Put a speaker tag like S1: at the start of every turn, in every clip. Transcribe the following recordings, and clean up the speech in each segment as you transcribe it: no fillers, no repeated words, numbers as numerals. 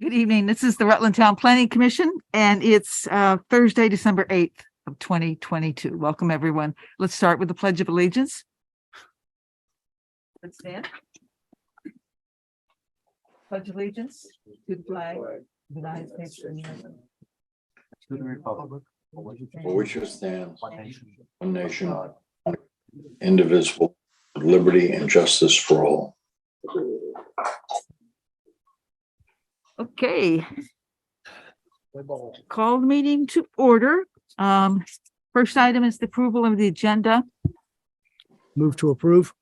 S1: Good evening. This is the Rutland Town Planning Commission, and it's Thursday, December 8th of 2022. Welcome, everyone. Let's start with the Pledge of Allegiance. Let's stand. Pledge allegiance to the flag of the United States of America.
S2: To the republic for
S3: which it stands,
S2: one nation,
S3: one nation, indivisible, with liberty and justice for all.
S1: Okay. Call the meeting to order. First item is the approval of the agenda.
S4: Move to approve.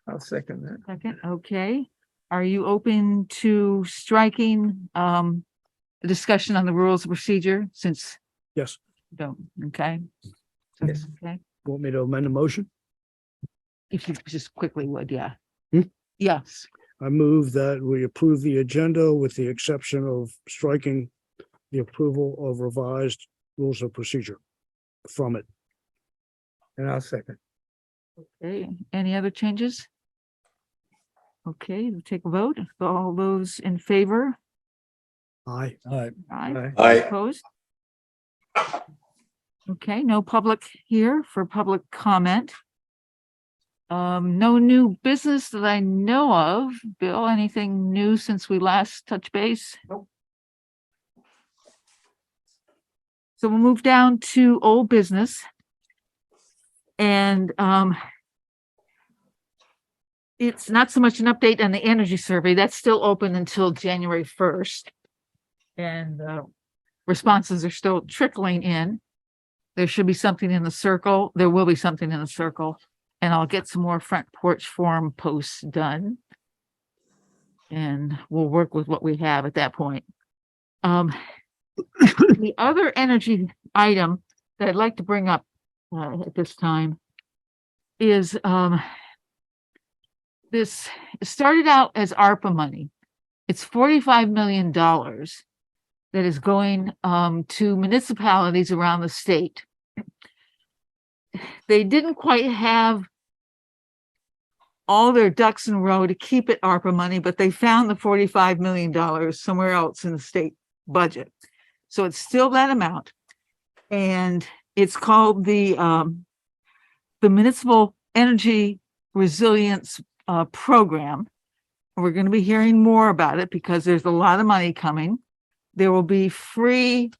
S2: I'll second that.
S1: Second, okay. Are you open to striking the discussion on the rules of procedure since
S4: Yes.
S1: you don't, okay?
S2: Yes.
S1: Okay,
S4: Want me to amend the motion?
S1: if you just quickly would, yeah.
S4: Hmm?
S1: Yes,
S4: I move that we approve the agenda with the exception of striking the approval of revised rules of procedure from it.
S2: And I'll second.
S1: okay. Any other changes? Okay, we'll take a vote. All those in favor?
S4: Aye.
S1: Aye.
S3: Aye.
S1: Opposed? Okay, no public here for public comment. No new business that I know of. Bill, anything new since we last touched base?
S2: Nope.
S1: So we'll move down to old business. And it's not so much an update on the energy survey. That's still open until January 1st. And responses are still trickling in. There should be something in the circle. There will be something in the circle. And I'll get some more front porch forum posts done. And we'll work with what we have at that point. The other energy item that I'd like to bring up at this time is this started out as ARPA money. It's $45 million that is going to municipalities around the state. They didn't quite have all their ducks in a row to keep it ARPA money, but they found the $45 million somewhere else in the state budget. So it's still that amount. And it's called the Municipal Energy Resilience Program. We're going to be hearing more about it because there's a lot of money coming. There will be free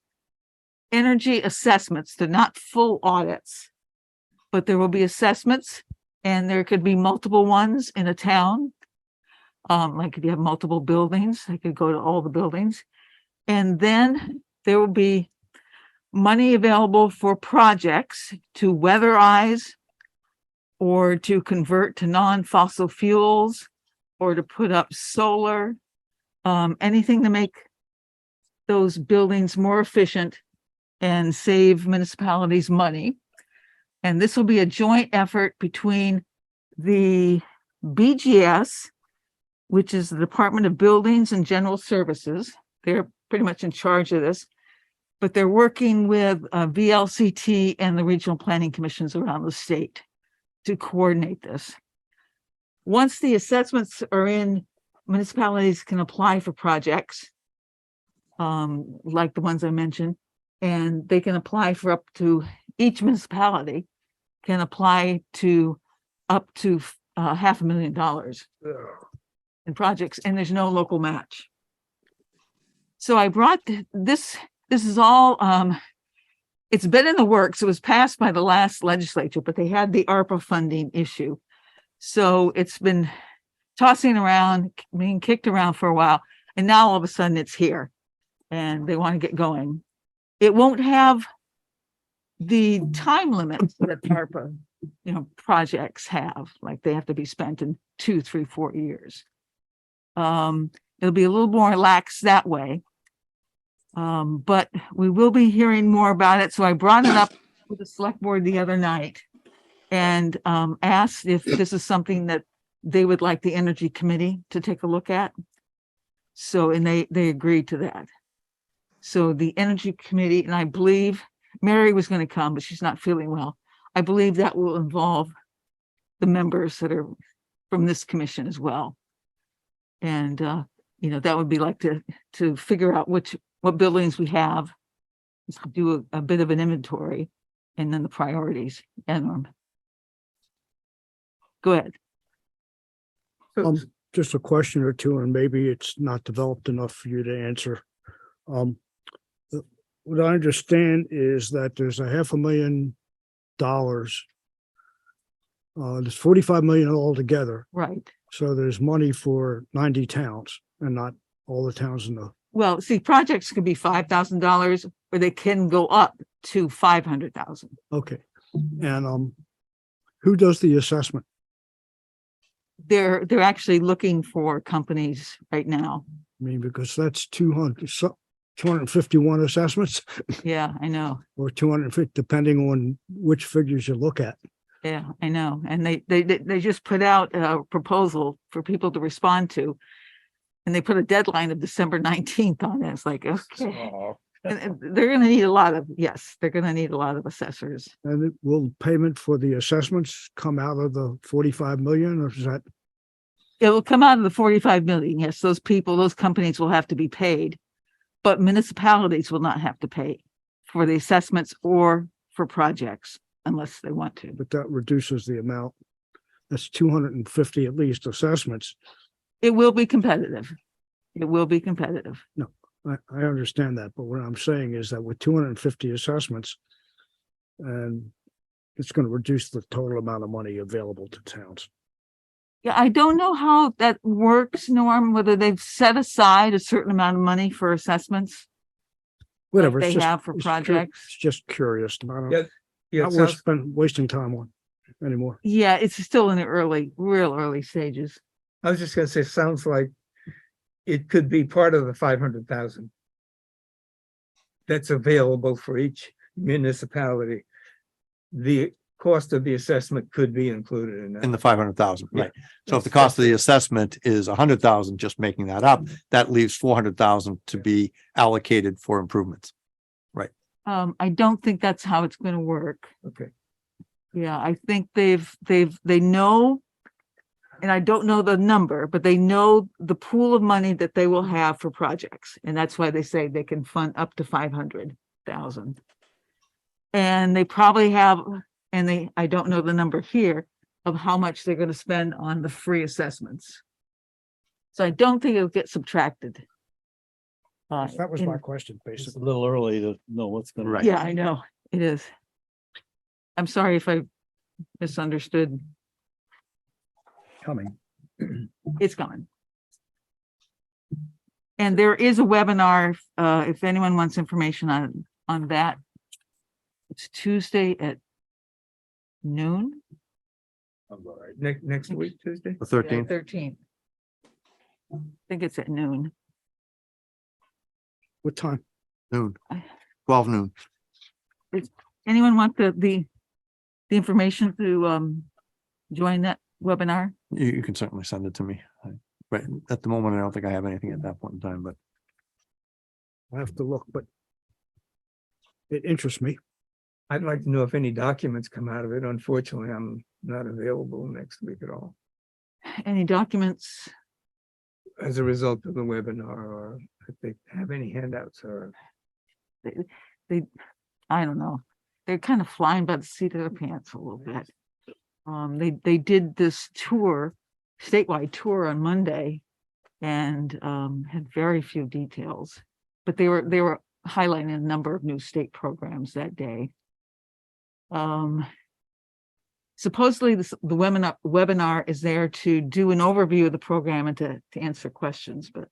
S1: energy assessments. They're not full audits, but there will be assessments, and there could be multiple ones in a town. Like if you have multiple buildings, I could go to all the buildings. And then there will be money available for projects to weatherize or to convert to non-fossil fuels or to put up solar, anything to make those buildings more efficient and save municipalities money. And this will be a joint effort between the BGS, which is the Department of Buildings and General Services. They're pretty much in charge of this, but they're working with VLCT and the regional planning commissions around the state to coordinate this. Once the assessments are in, municipalities can apply for projects like the ones I mentioned, and they can apply for up to, each municipality can apply to up to $500,000 in projects, and there's no local match. So I brought this is all, it's been in the works. It was passed by the last legislature, but they had the ARPA funding issue. So it's been tossing around, being kicked around for a while, and now all of a sudden it's here and they want to get going. It won't have the time limits that ARPA, projects have, like they have to be spent in 2, 3, 4 years. It'll be a little more lax that way. But we will be hearing more about it. So I brought it up with the select board the other night and asked if this is something that they would like the Energy Committee to take a look at. So, and they agreed to that. So the Energy Committee, and I believe Mary was going to come, but she's not feeling well. I believe that will involve the members that are from this commission as well. And that would be like to figure out what buildings we have. Just do a bit of an inventory and then the priorities. And go ahead.
S2: So,
S4: Just a question or two, and maybe it's not developed enough for you to answer. What I understand is that there's $500,000. There's 45 million altogether.
S1: Right.
S4: So there's money for 90 towns and not all the towns in the,
S1: Well, see, projects could be $5,000 or they can go up to 500,000.
S4: okay. And who does the assessment?
S1: They're actually looking for companies right now.
S4: I mean, because that's 251 assessments
S1: Yeah, I know.
S4: or 250, depending on which figures you look at.
S1: Yeah, I know. And they just put out a proposal for people to respond to. And they put a deadline of December 19th on it. It's like, okay. And they're going to need they're going to need a lot of assessors.
S4: And will payment for the assessments come out of the 45 million, or is that?
S1: It will come out of the 45 million. Yes, those companies will have to be paid, but municipalities will not have to pay for the assessments or for projects unless they want to.
S4: But that reduces the amount. That's 250 at least assessments.
S1: It will be competitive. It will be competitive.
S4: I understand that, but what I'm saying is that with 250 assessments, and it's going to reduce the total amount of money available to towns.
S1: Yeah, I don't know how that works, Norm, whether they've set aside a certain amount of money for assessments.
S4: Whatever.
S1: they
S4: it's just-
S1: have for
S4: it's
S1: projects.
S4: It's just curious.
S2: yeah, yeah,
S4: Not
S2: it
S4: worth
S2: sounds-
S4: wasting time on anymore.
S1: Yeah, it's still in the real early stages.
S2: I was just gonna say, sounds like it could be part of the 500,000 that's available for each municipality. The cost of the assessment could be included in that.
S5: In the 500,000,
S2: Yeah.
S5: right? So if the cost of the assessment is 100,000, just making that up, that leaves 400,000 to be allocated for improvements.
S1: I don't think that's how it's going to work.
S2: Okay,
S1: Yeah, I think they know, and I don't know the number, but they know the pool of money that they will have for projects. And that's why they say they can fund up to 500,000. And they probably have, I don't know the number here of how much they're going to spend on the free assessments. So I don't think it'll get subtracted.
S4: That was
S1: in-
S4: my question,
S6: It's a
S4: basically.
S6: little early to know what's gonna.
S5: Right.
S1: Yeah, I know, it is. I'm sorry if I misunderstood.
S4: Coming.
S1: It's coming. And there is a webinar, if anyone wants information on that. It's Tuesday at noon.
S2: next week, Tuesday?
S5: The 13th,
S1: 13th. I think it's at noon.
S4: What time?
S5: noon, 12 noon.
S1: Anyone want the information to join that webinar?
S5: You can certainly send it to me. Right, at the moment, I don't think I have anything at that point in time, but
S4: I have to look, but it interests me.
S2: I'd like to know if any documents come out of it. Unfortunately, I'm not available next week at all
S1: Any documents?
S2: as a result of the webinar, or if they have any handouts or.
S1: I don't know. They're kind of flying by the seat of their pants a little bit. They did this tour, statewide tour on Monday and had very few details, but they were highlighting a number of new state programs that day. Supposedly the webinar is there to do an overview of the program and to answer questions, but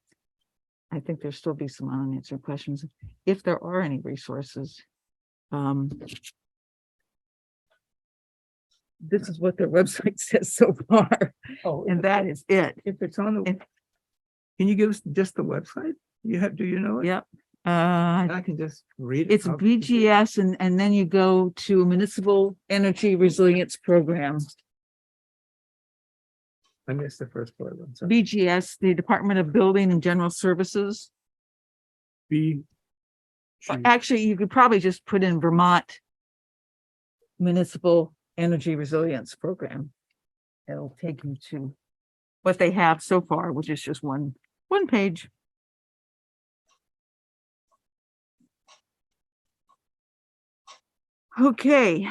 S1: I think there'll still be some unanswered questions if there are any resources. This is what their website says so far,
S2: Oh,
S1: and that is it.
S2: if it's on the,
S1: if-
S2: can you give us just the website? Do you know it?
S1: Yep.
S2: I can just read it.
S1: It's BGS and then you go to Municipal Energy Resilience Program.
S2: I missed the first part. I'm sorry.
S1: BGS, the Department of Building and General Services. Actually, you could probably just put in Vermont Municipal Energy Resilience Program. It'll take you to what they have so far, which is just one One page. Okay.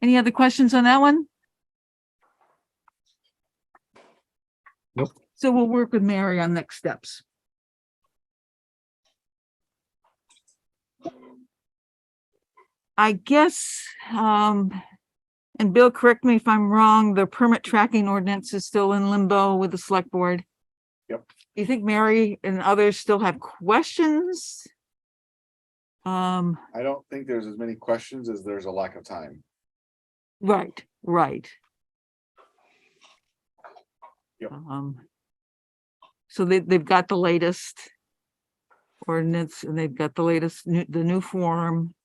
S1: Any other questions on that one?
S5: Nope.
S1: So we'll work with Mary on next steps. I guess, and Bill, correct me if I'm wrong, the permit tracking ordinance is still in limbo with the select board.
S7: Yep.
S1: Do you think Mary and others still have questions?
S7: I don't think there's as many questions as there's a lack of time.
S1: Right, right.
S7: Yep.
S1: So they've got the latest ordinance and they've got the latest the new form.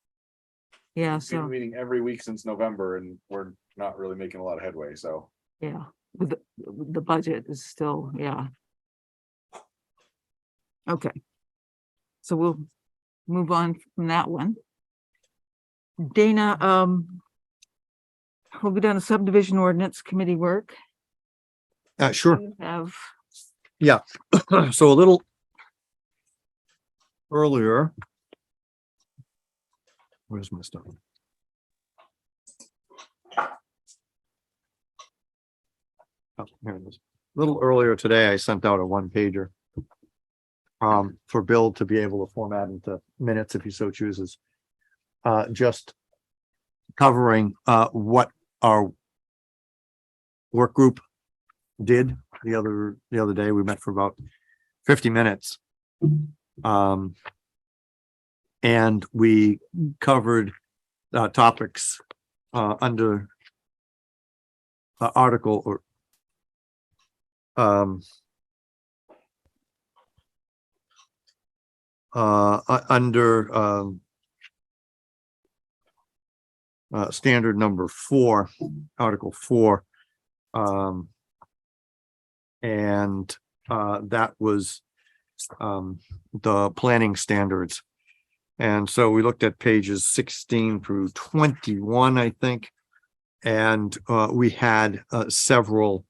S1: Yeah,
S7: We've been
S1: so,
S7: meeting every week since November and we're not really making a lot of headway, so.
S1: yeah, with the budget is still, yeah. Okay. So we'll move on from that one. Dana, we'll go down to subdivision ordinance committee work.
S5: Sure.
S1: You have,
S5: So a little earlier. Where's my stuff? Oh, here it is. A little earlier today, I sent out a one pager for Bill to be able to format into minutes if he so chooses. Just covering what our work group did the other day. We met for about 50 minutes. And we covered topics under article or under standard number 4, article 4. And that was the planning standards. And so we looked at pages 16 through 21, I think. And we had several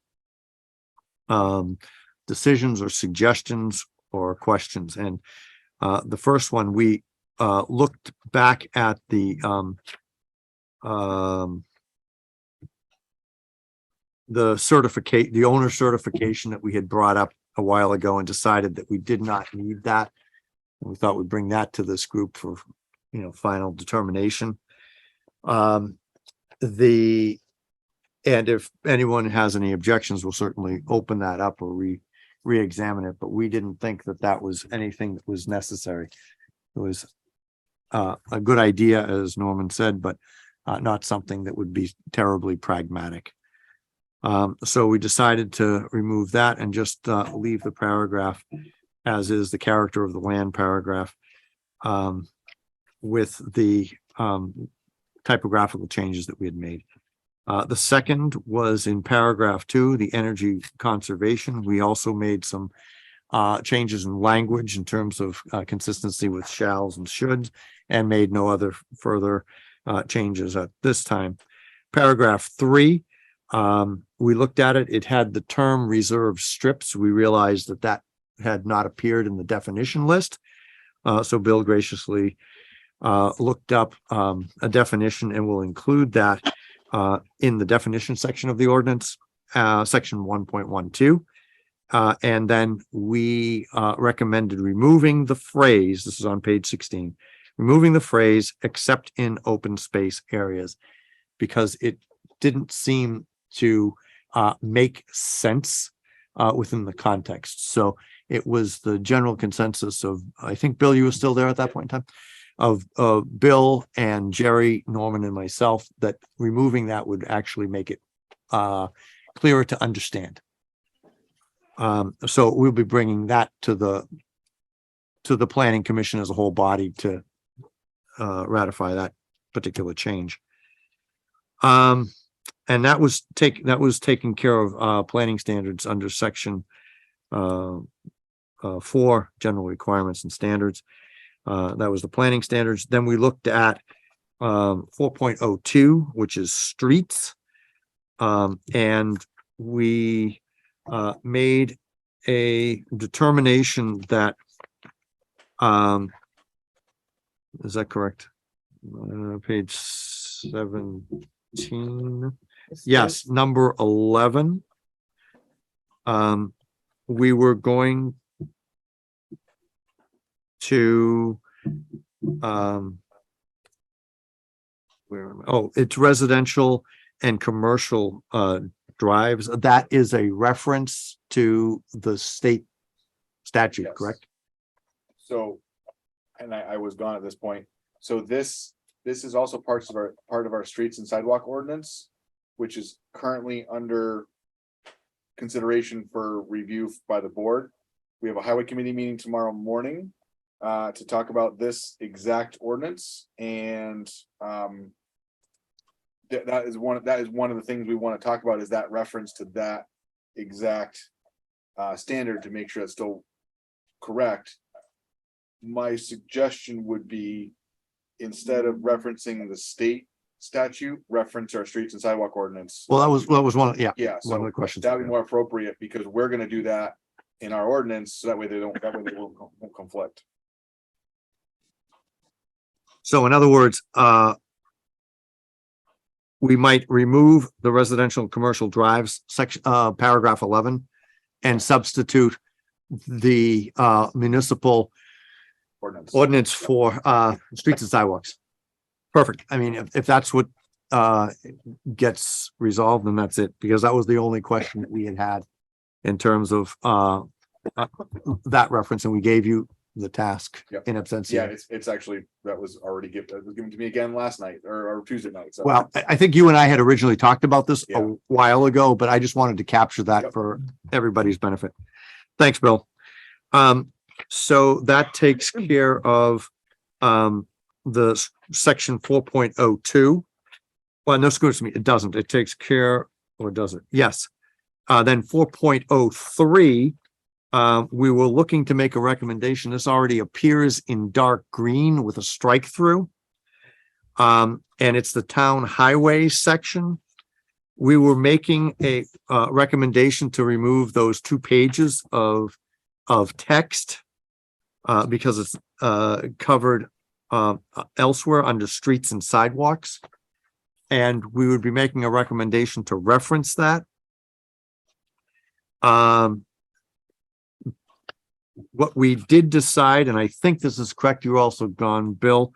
S5: decisions or suggestions or questions. And the first one, we looked back at the certificate, the owner certification that we had brought up a while ago and decided that we did not need that. And we thought we'd bring that to this group for, final determination. And if anyone has any objections, we'll certainly open that up or re-examine it, but we didn't think that that was anything that was necessary. It was a good idea, as Norman said, but not something that would be terribly pragmatic. So we decided to remove that and just leave the paragraph as is, the character of the land paragraph, with the typographical changes that we had made. The second was in paragraph 2, the energy conservation. We also made some changes in language in terms of consistency with shalls and shoulds, and made no other further changes at this time. Paragraph 3, we looked at it. It had the term reserve strips. We realized that that had not appeared in the definition list. So Bill graciously looked up a definition and will include that in the definition section of the ordinance, section 1.12. And then we recommended removing the phrase, this is on page 16, removing the phrase except in open space areas, because it didn't seem to make sense within the context. So it was the general consensus of, I think, Bill, you were still there at that point in time, of Bill and Jerry, Norman, and myself, that removing that would actually make it clearer to understand. So we'll be bringing that to the planning commission as a whole body to ratify that particular change. And that was taken care of planning standards under section 4, general requirements and standards. That was the planning standards. Then we looked at 4.02, which is streets. And we made a determination that, is that correct? Page 17. Yes, number 11. We were going to, where am I? Oh, it's residential and commercial, drives. That is a reference to the state statute,
S7: Yes.
S5: correct?
S7: So, and I was gone at this point. So this is also part of our streets and sidewalk ordinance, which is currently under consideration for review by the board. We have a highway committee meeting tomorrow morning to talk about this exact ordinance, and that is one of the things we want to talk about, is that reference to that exact standard, to make sure it's still correct. My suggestion would be, instead of referencing the state statute, reference our streets and sidewalk ordinance.
S5: Well, that was one, yeah,
S7: Yeah,
S5: one of
S7: so
S5: the questions.
S7: that'd be more appropriate, because we're gonna do that in our ordinance, so that way they won't conflict.
S5: So in other words, we might remove the residential and commercial drives section, paragraph 11, and substitute the municipal ordinance for streets and sidewalks. Perfect. I mean, if that's what gets resolved, then that's it, because that was the only question that we had in terms of that reference, and we gave you the task
S7: Yep.
S5: in absentia.
S7: Yeah, it's actually, that was given to me again last night or Tuesday night. So.
S5: Well, I think you and I had originally talked about this
S7: Yeah.
S5: a while ago, but I just wanted to capture that
S7: Yep.
S5: for everybody's benefit. Thanks, Bill. So that takes care of the section 4.02. Well, no, excuse me, it doesn't. It takes care, or does it? Yes. Then 4.03, we were looking to make a recommendation. This already appears in dark green with a strike through. And it's the town highway section. We were making a recommendation to remove those 2 pages of text because it's covered elsewhere under streets and sidewalks. And we would be making a recommendation to reference that. What we did decide, and I think this is correct, you're also gone, Bill,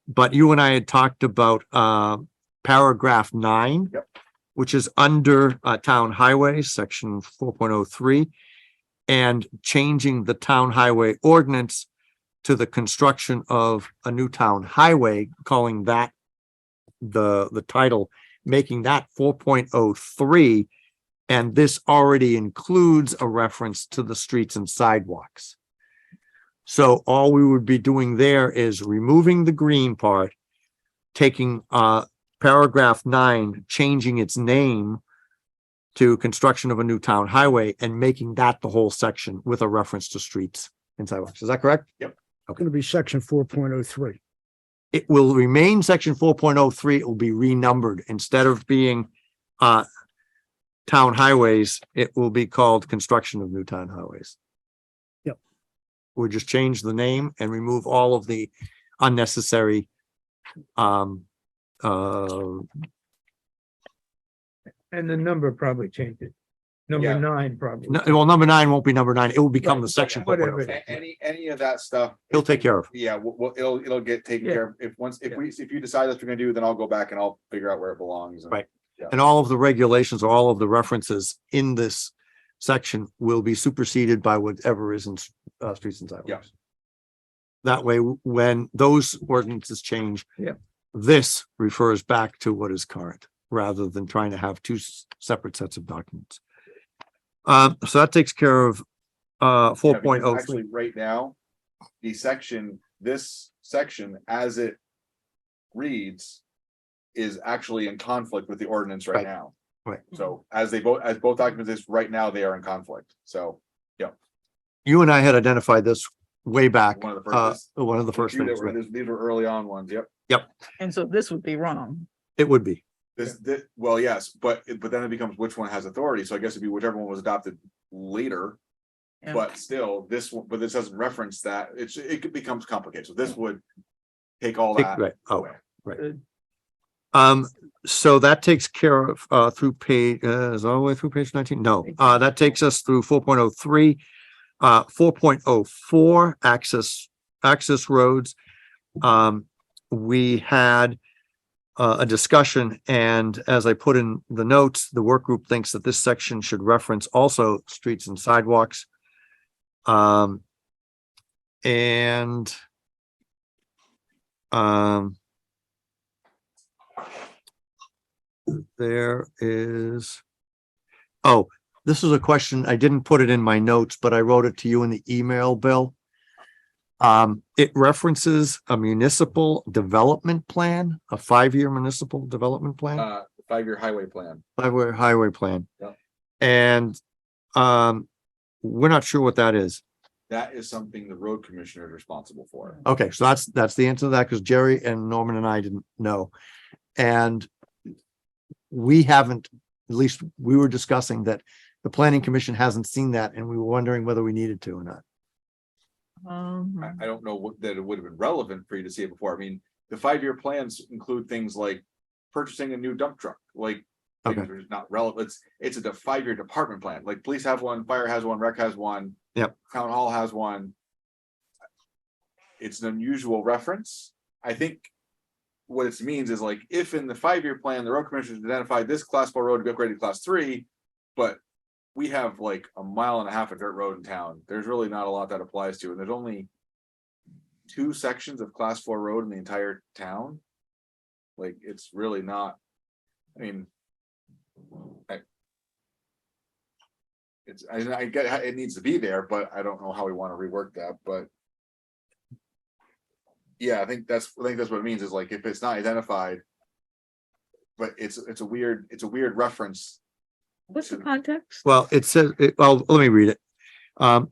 S5: but you and I had talked about paragraph 9,
S7: Yep.
S5: which is under town highway, section 4.03, and changing the town highway ordinance to the construction of a new town highway, calling that the title, making that 4.03. And this already includes a reference to the streets and sidewalks. So all we would be doing there is removing the green part, taking paragraph 9, changing its name to construction of a new town highway, and making that the whole section with a reference to streets and sidewalks. Is that correct?
S7: Yep.
S4: It's going to be section 4.03.
S5: It will remain section 4.03. It will be renumbered. Instead of being town highways, it will be called construction of new town highways.
S4: Yep.
S5: We'll just change the name and remove all of the unnecessary
S2: And the number probably changed it. Number
S7: Yeah.
S2: 9 probably.
S5: well, number 9 won't be number 9. It will become the
S2: Right,
S5: section.
S2: whatever.
S5: 4.03.
S7: Any of that stuff.
S5: He'll take care of.
S7: Yeah, it'll get taken
S2: Yeah.
S7: care of. If you decide that's what we're gonna do, then I'll go back and I'll figure out where it belongs. and-
S5: Right. And all of the regulations, or all of the references in this section will be superseded by whatever is in streets and sidewalks.
S7: Yeah.
S5: That way, when those ordinances change.
S2: Yeah.
S5: This refers back to what is current, rather than trying to have 2 separate sets of documents. So that takes care of
S7: Yeah, because
S5: 4.03.
S7: Actually, right now, this section, as it reads, is actually in conflict with the ordinance right
S5: Right.
S7: now.
S5: Right.
S7: So as both documents is right now, they are in conflict. So
S5: You and I had identified this way back,
S7: one of the first.
S5: one of the first
S7: few that
S5: things,
S7: were-
S5: right?
S7: These were early on ones. Yep.
S1: And so this would be wrong.
S5: It would be.
S7: Well, yes, but then it becomes which one has authority. So I guess it'd be whichever one was adopted later.
S1: Yeah.
S7: But still, but this doesn't reference that. It becomes complicated. So this would take all that
S5: Right, oh,
S7: away.
S5: so that takes care of, through page, is all the way through page 19? No, that takes us through 4.03, 4.04, access roads. We had a discussion, and as I put in the notes, the work group thinks that this section should reference also streets and sidewalks. And there is, oh, this is a question. I didn't put it in my notes, but I wrote it to you in the email, Bill. It references a municipal development plan, a 5-year municipal development plan,
S7: 5-year highway plan.
S5: 5-year highway plan.
S7: Yeah.
S5: And, we're not sure what that is.
S7: That is something the road commissioner is responsible for.
S5: Okay, so that's the answer to that, because Jerry and Norman and I didn't know. And we haven't, at least we were discussing that the planning commission hasn't seen that, and we were wondering whether we needed to or not.
S7: I don't know that it would have been relevant for you to see it before. I mean, the 5-year plans include things like purchasing a new dump truck, like things
S5: Okay.
S7: that are not relevant. It's a 5-year department plan. Like police have one, fire has one, rec has one.
S5: Yep.
S7: Town hall has one. It's an unusual reference. I think what it means is like, if in the 5-year plan, the road commissioners identified this class 4 road to be upgraded to class 3, but we have like 1.5 miles of dirt road in town. There's really not a lot that applies to, and there's only 2 sections of class 4 road in the entire town. Like, it's really not, I mean, I get how it needs to be there, but I don't know how we want to rework that, but yeah, I think that's what it means, is like, if it's not identified, but it's a weird reference.
S1: What's the context?
S5: Well, it says, well, let me read it.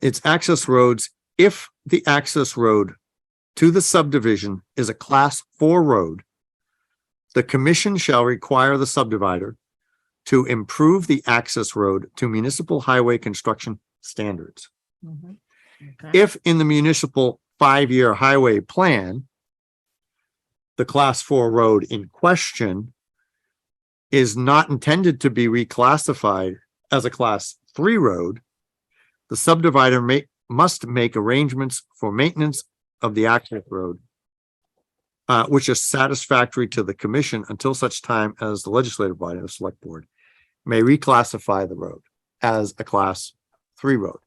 S5: It's access roads. If the access road to the subdivision is a class 4 road, the commission shall require the subdivider to improve the access road to municipal highway construction standards.
S1: Mhm. Okay.
S5: If in the municipal 5-year highway plan, the class 4 road in question is not intended to be reclassified as a class 3 road, the subdivider must make arrangements for maintenance of the access road, which is satisfactory to the commission until such time as the legislative body, the select board, may reclassify the road as a class 3 road.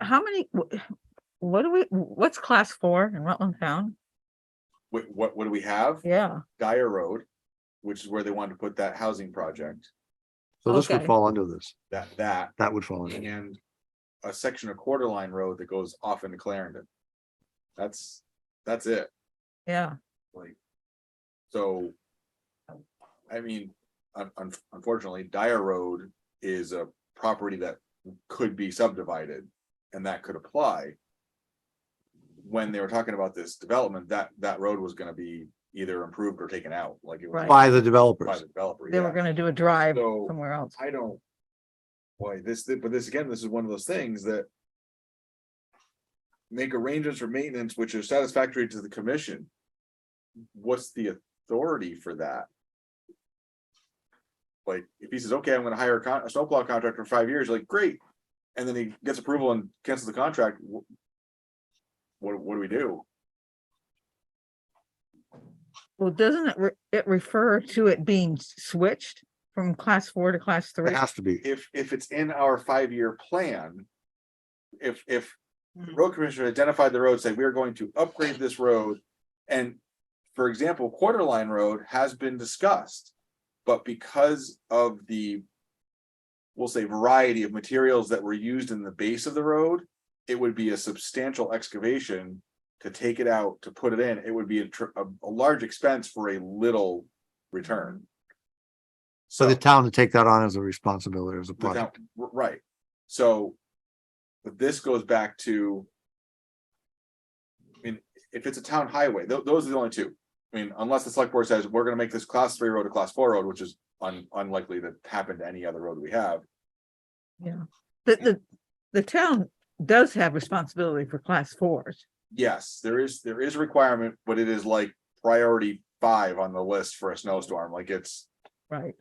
S1: How many, what's class 4 in Rutland Town?
S7: What do we have?
S1: Yeah,
S7: Dyer Road, which is where they wanted to put that housing project,
S5: So this would
S1: Okay.
S5: fall under this.
S7: that
S5: Would fall under.
S7: and a section of Quarter Line Road that goes off into Clarendon. That's it.
S1: yeah.
S7: Like, so, I mean, unfortunately, Dyer Road is a property that could be subdivided, and that could apply. When they were talking about this development, that road was gonna be either improved or taken out, like it was
S1: Right.
S5: By the
S7: by
S5: developers.
S7: the developer.
S1: They were
S7: Yeah.
S1: gonna do a drive
S7: So,
S1: somewhere else.
S7: I don't. Boy, but this again, this is one of those things that make arrangements for maintenance which are satisfactory to the commission. What's the authority for that? Like, if he says, okay, I'm gonna hire a snowplow contractor for 5 years, like, great. And then he gets approval and cancels the contract. What do we do?
S1: Well, doesn't it refer to it being switched from class 4 to class 3?
S5: It has to be.
S7: If it's in our 5-year plan. If the road commissioner identified the road, say, we are going to upgrade this road. And for example, Quarter Line Road has been discussed. But because of the, we'll say, variety of materials that were used in the base of the road, it would be a substantial excavation to take it out, to put it in. It would be a large expense for a little return.
S5: So the town to take that on as a responsibility, as a project.
S7: Right, so. But this goes back to. I mean, if it's a town highway, those are the only two. I mean, unless the select board says, we're gonna make this class 3 road a class 4 road, which is unlikely to happen to any other road we have.
S1: Yeah. The the town does have responsibility for class fours.
S7: Yes, there is a requirement, but it is like priority 5 on the list for a snowstorm. Like it's
S1: Right.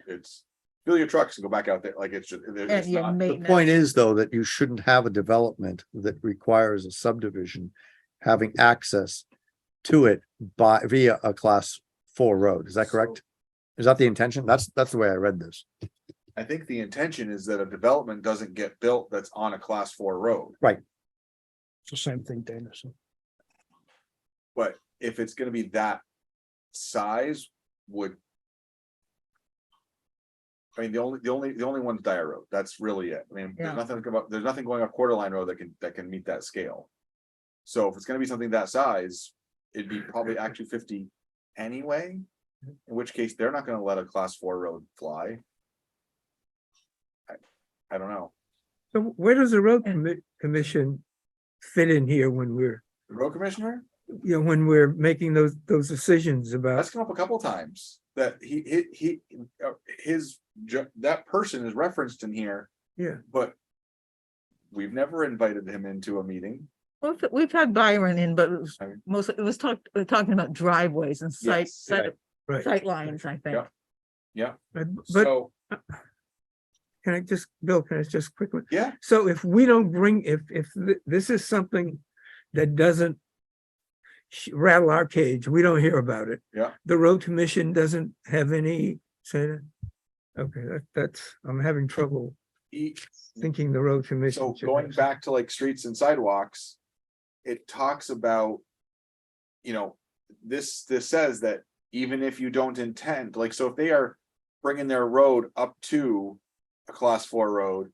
S7: fill your trucks and go back out there. Like it's just,
S1: And
S7: it's
S1: your
S7: not,
S5: The
S1: maintenance.
S5: point is, though, that you shouldn't have a development that requires a subdivision having access to it via a class 4 road. Is that correct? Is that the intention? That's the way I read this.
S7: I think the intention is that a development doesn't get built that's on a class 4 road.
S4: It's the same thing Dana said.
S7: But if it's gonna be that size, I mean, the only one's Dyer Road. That's really it. I mean,
S1: Yeah.
S7: there's nothing going up Quarter Line Road that can meet that scale. So if it's gonna be something that size, it'd be probably Act 250 anyway. In which case, they're not gonna let a class 4 road fly. I don't know.
S2: So where does the road commission fit in here when we're,
S7: The road commissioner,
S2: when we're making those decisions about?
S7: that's come up a couple times that that person is referenced in here,
S2: Yeah,
S7: but we've never invited him into a meeting.
S1: Well, we've had Byron in, but it was
S7: Okay.
S1: mostly, it was talking about driveways and
S7: Yes,
S2: right.
S1: sight lines, I think.
S7: Yeah.
S2: But
S7: So,
S2: Bill, can I just quickly?
S7: yeah,
S2: So if we don't bring, if this is something that doesn't rattle our cage, we don't hear about it.
S7: Yeah.
S2: The road commission doesn't have any say that? Okay, that's, I'm having trouble thinking the road commission.
S7: so
S2: should
S7: going
S2: have-
S7: back to like streets and sidewalks, it talks about, this says that even if you don't intend, like, so if they are bringing their road up to a class 4 road,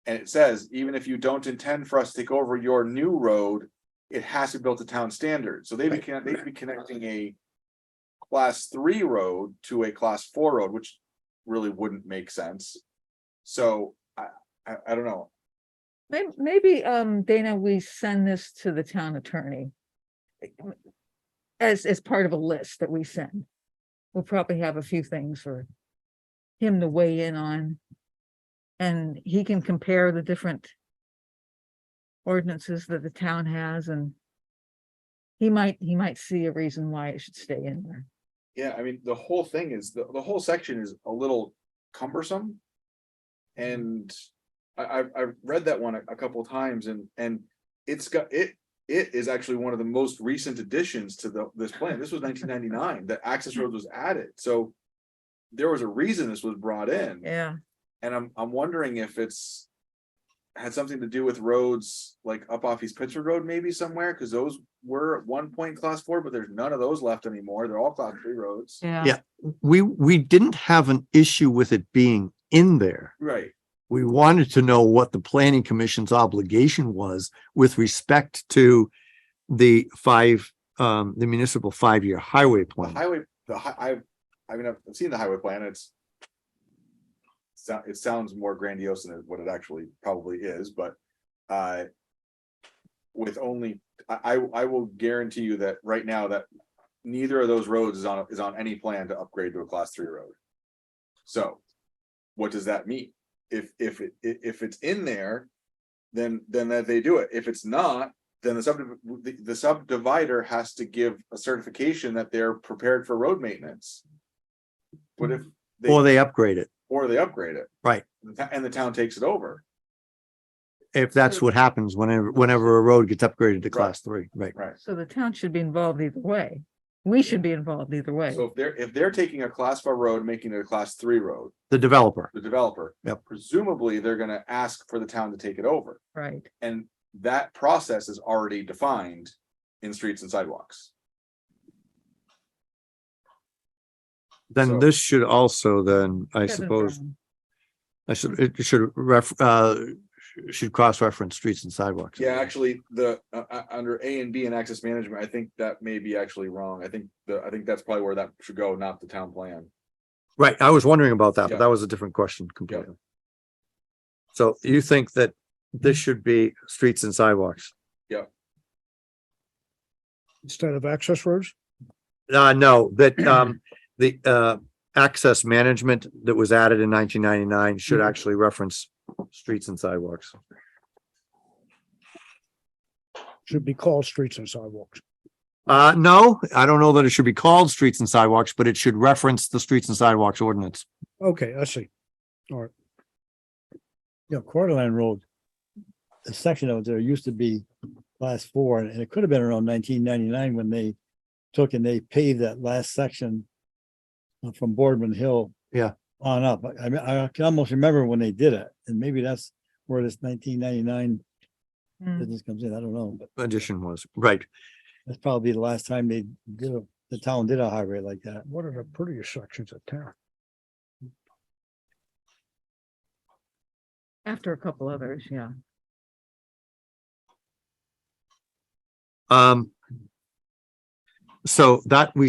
S7: and it says, even if you don't intend for us to take over your new road, it has to be built to town standards. So they'd be connecting a class 3 road to a class 4 road, which really wouldn't make sense. So I don't know.
S1: Maybe, Dana, we send this to the town attorney. As part of a list that we send. We'll probably have a few things for him to weigh in on. And he can compare the different ordinances that the town has, and he might see a reason why it should stay in there.
S7: Yeah, I mean, the whole thing is, the whole section is a little cumbersome. And I've read that one a couple of times, and it's got, it is actually one of the most recent additions to this plan. This was 1999, that access road was added, so there was a reason this was brought in.
S1: Yeah,
S7: And I'm wondering if it's had something to do with roads like up off East Pittsburgh Road, maybe somewhere, because those were at one point class 4, but there's none of those left anymore. They're all class 3 roads.
S1: yeah.
S5: We didn't have an issue with it being in there.
S7: Right.
S5: We wanted to know what the planning commission's obligation was with respect to the municipal 5-year highway
S7: The
S5: plan.
S7: highway, I mean, I've seen the highway plan. It sounds more grandiose than what it actually probably is, but with only, I will guarantee you that right now that neither of those roads is on any plan to upgrade to a class 3 road. So what does that mean? If it's in there, then that they do it. If it's not, then the subdivider has to give a certification that they're prepared for road maintenance. What if
S5: Or they upgrade it,
S7: they upgrade it?
S5: Right.
S7: And the town takes it over.
S5: if that's what happens whenever a road gets upgraded to
S7: Right.
S5: class 3, right?
S7: Right.
S1: So the town should be involved either way. We should be involved either way.
S7: So if they're taking a class 4 road, and making it a class 3 road,
S5: The developer.
S7: the developer.
S5: Yep.
S7: Presumably, they're gonna ask for the town to take it over.
S1: Right.
S7: And that process is already defined in streets and sidewalks.
S5: Then
S7: So-
S5: this should also then, I
S1: Kevin
S5: suppose,
S1: Brown.
S5: it should cross-reference streets and sidewalks.
S7: Yeah, actually, the under A and B in access management, I think that may be actually wrong. I think that's probably where that should go, not the town plan.
S5: Right, I was wondering about that,
S7: Yeah.
S5: but that was a different question completely. So you think that this should be streets and sidewalks?
S4: Instead of access roads?
S5: No, that, the, access management that was added in 1999 should actually reference streets and sidewalks.
S4: Should be called streets and sidewalks.
S5: No, I don't know that it should be called streets and sidewalks, but it should reference the streets and sidewalks ordinance.
S4: Okay, I see. All right.
S6: Yeah, Quarter Line Road. The section out there used to be class 4, and it could have been around 1999 when they took and they paved that last section from Boardman Hill.
S5: Yeah.
S6: On up. I mean, I can almost remember when they did it, and maybe that's where this 1999
S1: Mm.
S6: business comes in. I don't know, but
S5: Addition was, right.
S6: that's probably the last time they did the town did a highway like that.
S4: What are the prettiest sections of town?
S1: After a couple others, yeah.
S5: So that we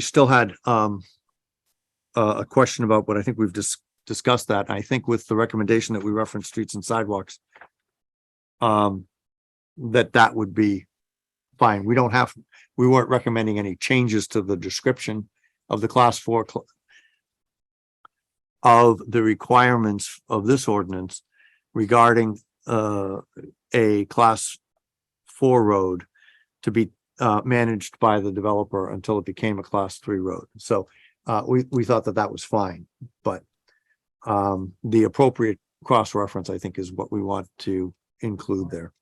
S5: still had, a question about, but I think we've discussed that. I think with the recommendation that we reference streets and sidewalks, that would be fine. We weren't recommending any changes to the description of the class 4 of the requirements of this ordinance regarding, a class 4 road to be managed by the developer until it became a class 3 road. So we thought that was fine, but the appropriate cross-reference, I think, is what we want to include there.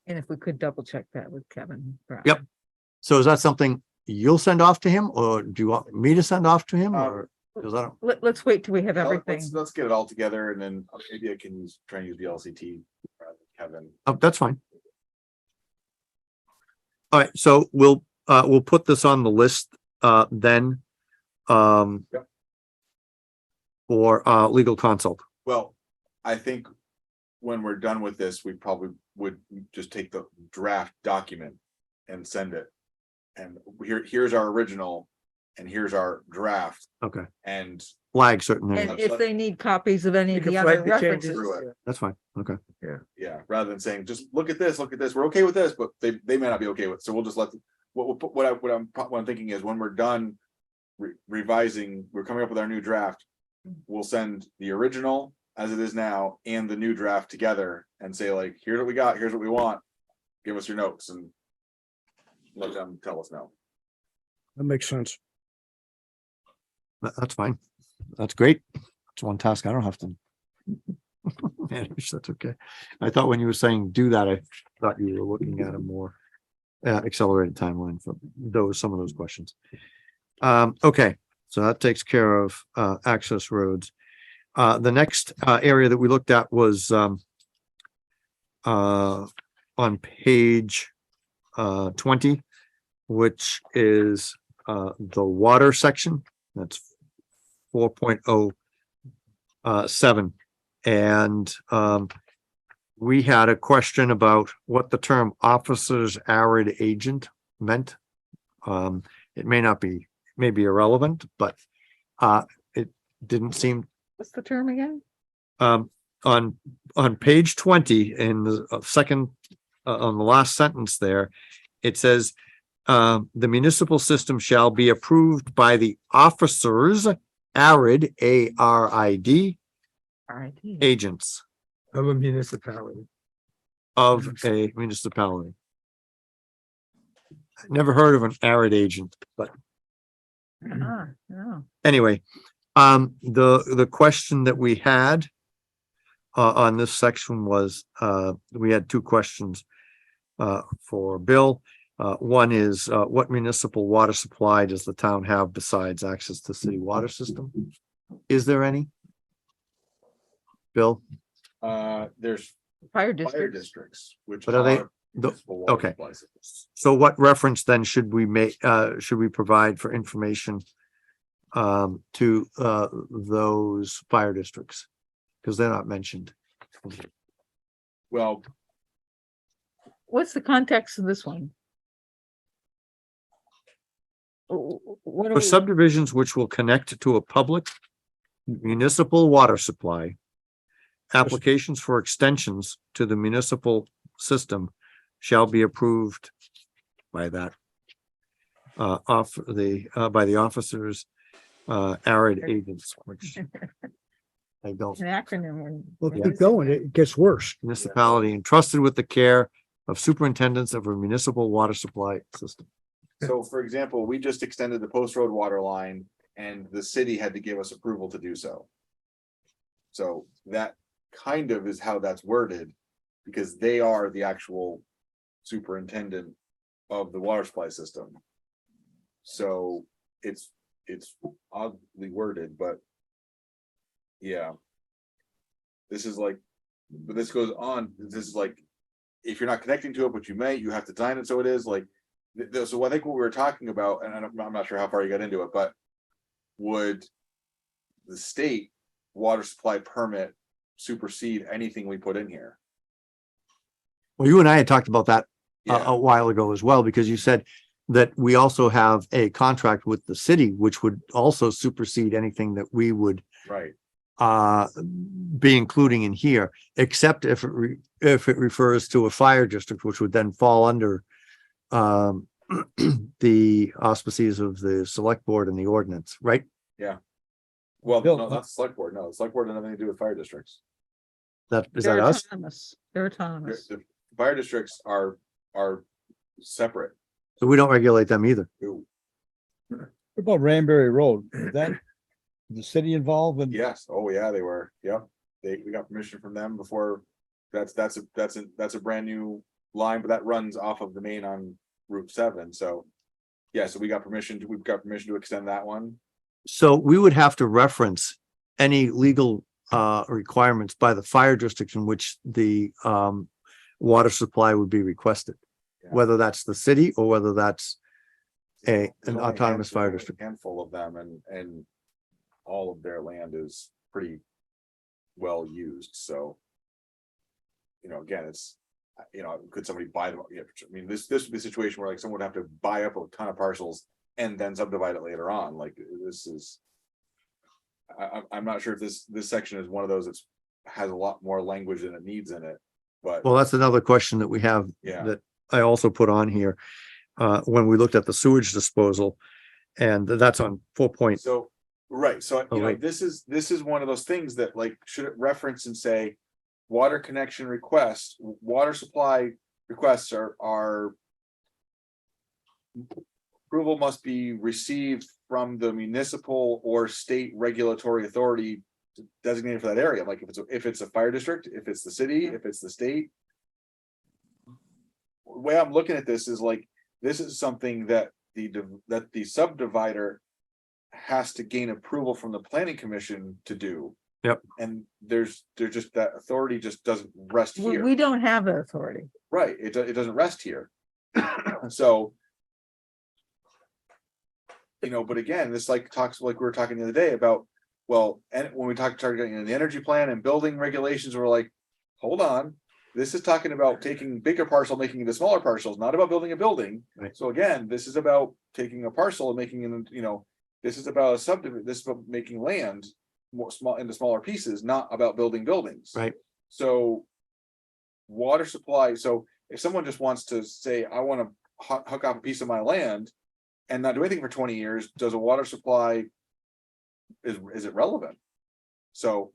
S1: And if we could double check that with Kevin. Brown.
S5: Yep. So is that something you'll send off to him, or do you want me to send off to him, or? Because I don't,
S1: Let's wait till we have everything.
S7: Let's get it all together, and then maybe I can try and use the LCT, Kevin.
S5: that's fine. All right, so we'll put this on the list, then.
S7: Yep.
S5: For legal consult.
S7: Well, I think when we're done with this, we probably would just take the draft document and send it. And here's our original, and here's our draft,
S5: Okay,
S7: and
S5: flag certain
S1: And
S5: areas.
S1: if they need copies of any
S2: You
S1: of
S2: can
S1: the
S2: flag
S1: other
S2: the changes.
S1: references.
S7: Through it.
S5: That's fine, okay.
S7: yeah, rather than saying, just look at this, we're okay with this, but they may not be okay with it. So we'll just let them, what I'm thinking is when we're done revising, we're coming up with our new draft, we'll send the original as it is now and the new draft together and say, like, here's what we got, here's what we want, give us your notes, and let them tell us no.
S4: That makes sense.
S5: That's fine. That's great. It's one task I don't have to manage. That's okay. I thought when you were saying do that, I thought you were looking at a more accelerated timeline for some of those questions. Okay, so that takes care of access roads. The next area that we looked at was on page 20, which is the water section. That's 4.07. And we had a question about what the term officer's arid agent meant. It may be irrelevant, but it didn't seem.
S1: What's the term again?
S5: On page 20 in the second, on the last sentence there, it says, the municipal system shall be approved by the officers, ARID, ARID,
S1: RIT.
S5: agents
S2: Of a municipality.
S5: of a municipality. Never heard of an ARID agent, but
S1: Ah, no.
S5: anyway, the question that we had on this section was, we had two questions for Bill. One is, what municipal water supply does the town have besides access to city water system? Is there any? Bill?
S7: There's
S1: Fire
S7: fire
S1: district.
S7: districts, which
S5: But are they-
S7: municipal water
S5: okay.
S7: supply systems.
S5: So what reference then should we make, should we provide for information to those fire districts? Because they're not mentioned.
S7: Well,
S1: What's the context of this one? What are
S5: For
S1: we,
S5: subdivisions which will connect to a public municipal water supply, applications for extensions to the municipal system shall be approved by that by the officers, arid agents, which I don't,
S1: an acronym?
S4: Well,
S1: Yeah.
S4: keep going. It gets worse.
S5: municipality entrusted with the care of superintendents of a municipal water supply system.
S7: So for example, we just extended the post road water line and the city had to give us approval to do so. So that kind of is how that's worded, because they are the actual superintendent of the water supply system. So it's oddly worded, but yeah. This is like, but this goes on, this is like, if you're not connecting to it, but you may, you have to design it so it is like, so I think what we were talking about, and I'm not sure how far you got into it, but would the state water supply permit supersede anything we put in here?
S5: Well, you and I had talked about that
S7: Yeah,
S5: a while ago as well, because you said that we also have a contract with the city, which would also supersede anything that we would
S7: right,
S5: be including in here, except if it refers to a fire district, which would then fall under the auspices of the select board and the ordinance, right?
S7: well,
S6: Bill,
S7: no, not the select board, no, the select board has nothing to do with fire districts.
S5: That, is
S1: They're
S5: that us?
S1: autonomous. They're autonomous.
S7: The fire districts are separate.
S5: So we don't regulate them either.
S7: Ooh,
S6: What about Ranbury Road? Is that the city involved in?
S7: yes, oh yeah, they were, yep, we got permission from them before. That's a brand new line, but that runs off of the main on Route 7, so. Yeah, so we've got permission to extend that one.
S5: So we would have to reference any legal requirements by the fire district in which the water supply would be requested,
S7: Yeah.
S5: whether that's the city or whether that's
S7: There's
S5: an
S7: only a
S5: autonomous fire
S7: handful-
S5: district.
S7: Handful of them, and all of their land is pretty well used, so. You know, again, it's, you know, could somebody buy them? Yeah, I mean, this would be a situation where like someone would have to buy up a ton of parcels and then subdivide it later on, like this is. I'm not sure if this section is one of those that's has a lot more language than it needs in it, but
S5: Well, that's another question that we have
S7: yeah,
S5: that I also put on here when we looked at the sewage disposal, and that's on 4
S7: so, right, so,
S5: Oh,
S7: you know,
S5: wait.
S7: this is one of those things that like, should it reference and say. Water connection requests, water supply requests are. Approval must be received from the municipal or state regulatory authority designated for that area, like if it's a fire district, if it's the city, if it's the state. The way I'm looking at this is like, this is something that the subdivider has to gain approval from the planning commission to do.
S5: Yep.
S7: And there's just that authority just doesn't rest
S1: We
S7: here,
S1: we don't have that authority.
S7: right? It doesn't rest here. So. You know, but again, this like talks like we were talking the other day about, well, and when we started getting into the energy plan and building regulations, we're like, hold on. This is talking about taking bigger parcel, making it into smaller parcels, not about building a building.
S5: Right.
S7: So again, this is about taking a parcel and making it, you know, this is about a subdivision, this is about making land more small into smaller pieces, not about building buildings.
S5: Right.
S7: So water supply, so if someone just wants to say, I want to hook off a piece of my land and not do anything for 20 years, does a water supply, is it relevant? So,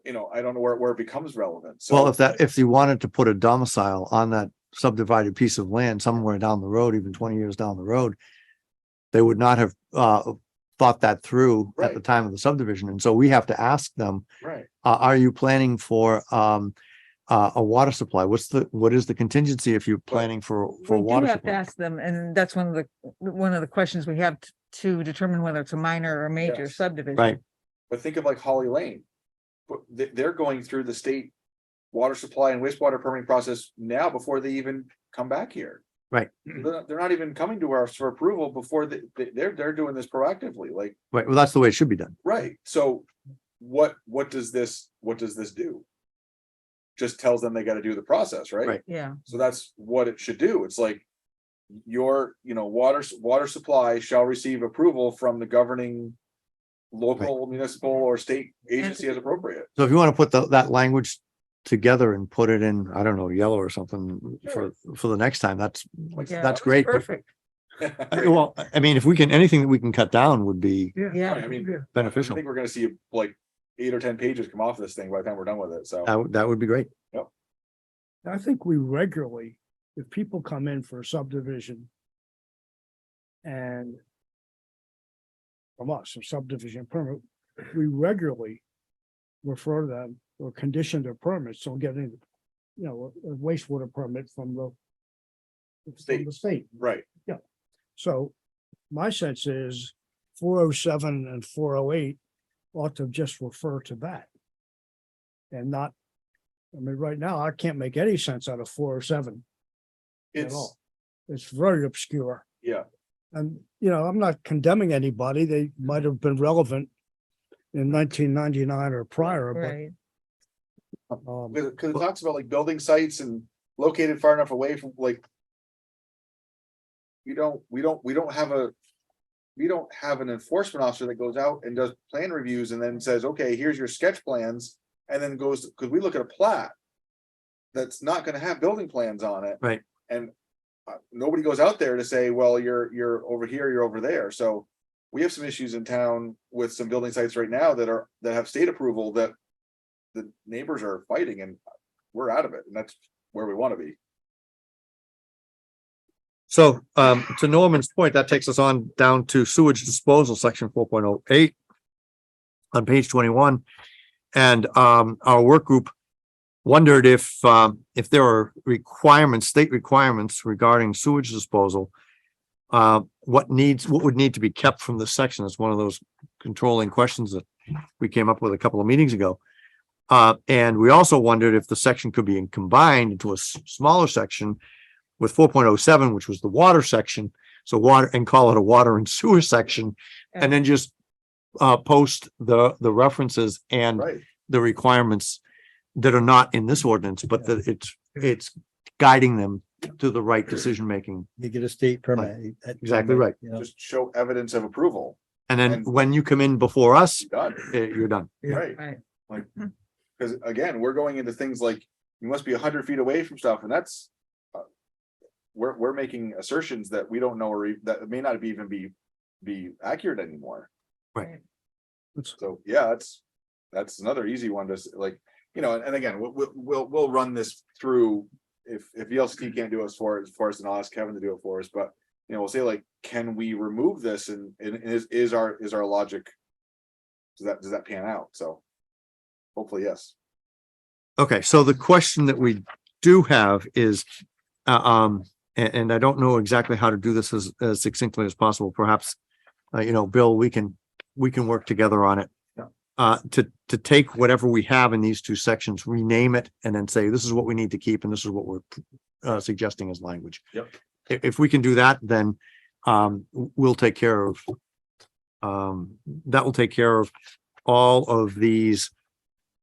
S7: you know, I don't know where it becomes relevant. So,
S5: Well, if you wanted to put a domicile on that subdivided piece of land somewhere down the road, even 20 years down the road, they would not have thought that through at the
S7: Right.
S5: time of the subdivision. And so we have to ask them,
S7: right,
S5: are you planning for a water supply? What is the contingency if you're planning for a
S1: We do
S5: water
S1: have to
S5: supply?
S1: ask them, and that's one of the questions we have to determine whether it's a minor or major
S7: Yes.
S1: subdivision.
S5: Right.
S7: but think of like Holly Lane. But they're going through the state water supply and wastewater permitting process now before they even come back here.
S5: Right.
S7: They're not even coming to us for approval before they're doing this proactively, like,
S5: Right. Well, that's the way it should be done.
S7: right, so what does this do? Just tells them they gotta do the process, right?
S5: Right.
S1: Yeah,
S7: So that's what it should do. It's like your, you know, water supply shall receive approval from the governing local, municipal, or state agency as appropriate.
S5: So if you want to put that language together and put it in, I don't know, yellow or something for the next time, that's
S1: yeah.
S5: that's great. But,
S1: Perfect.
S5: well, I mean, if we can, anything that we can cut down would be
S1: Yeah.
S7: I mean, I
S5: beneficial.
S7: think we're gonna see like 8 or 10 pages come off this thing by the time we're done with it, so.
S5: That would be great.
S4: I think we regularly, if people come in for a subdivision and from us, a subdivision permit, we regularly refer them or condition their permits on getting, you know, a wastewater permit from the state.
S7: Right.
S4: So my sense is 407 and 408 ought to just refer to that. And not, I mean, right now, I can't make any sense out of 407 at
S7: It's,
S4: all. It's very obscure.
S7: yeah,
S4: And, you know, I'm not condemning anybody. They might have been relevant in 1999 or prior,
S1: Right.
S4: but
S7: because it talks about like building sites and located far enough away from like. We don't have an enforcement officer that goes out and does plan reviews and then says, okay, here's your sketch plans. And then goes, because we look at a plat. That's not gonna have building plans on it.
S5: Right.
S7: And nobody goes out there to say, well, you're over here, you're over there, so. We have some issues in town with some building sites right now that have state approval that. The neighbors are fighting and we're out of it, and that's where we wanna be.
S5: So, to Norman's point, that takes us on down to sewage disposal, section 4.08 on page 21. And, our work group wondered if there are requirements, state requirements regarding sewage disposal, what would need to be kept from this section. It's one of those controlling questions that we came up with a couple of meetings ago. And we also wondered if the section could be combined into a smaller section with 4.07, which was the water section. So water, and call it a water and sewer section, and then just post the references and
S7: Right.
S5: the requirements that are not in this ordinance, but that it's guiding them to the right decision-making.
S6: You get a state permit.
S5: Exactly right.
S6: You know,
S7: Just show evidence of approval.
S5: And then
S7: And-
S5: when you come in before us,
S7: Done.
S5: you're done.
S7: Right.
S1: Right.
S7: Like, because again, we're going into things like you must be 100 feet away from stuff, and that's. We're making assertions that we don't know, or that may not even be accurate anymore.
S5: Right.
S7: So, yeah, that's another easy one to like, you know, and again, we'll run this through. If VLCT can't do it for us, then I'll ask Kevin to do it for us, but. You know, we'll say like, can we remove this, and is our logic. Does that pan out? So. Hopefully, yes.
S5: Okay, so the question that we do have is, and I don't know exactly how to do this as succinctly as possible. Perhaps, Bill, we can work together on it.
S7: Yeah.
S5: To take whatever we have in these two sections, rename it, and then say, this is what we need to keep, and this is what we're suggesting as language.
S7: Yep.
S5: If we can do that, then we'll take care of that will take care of all of these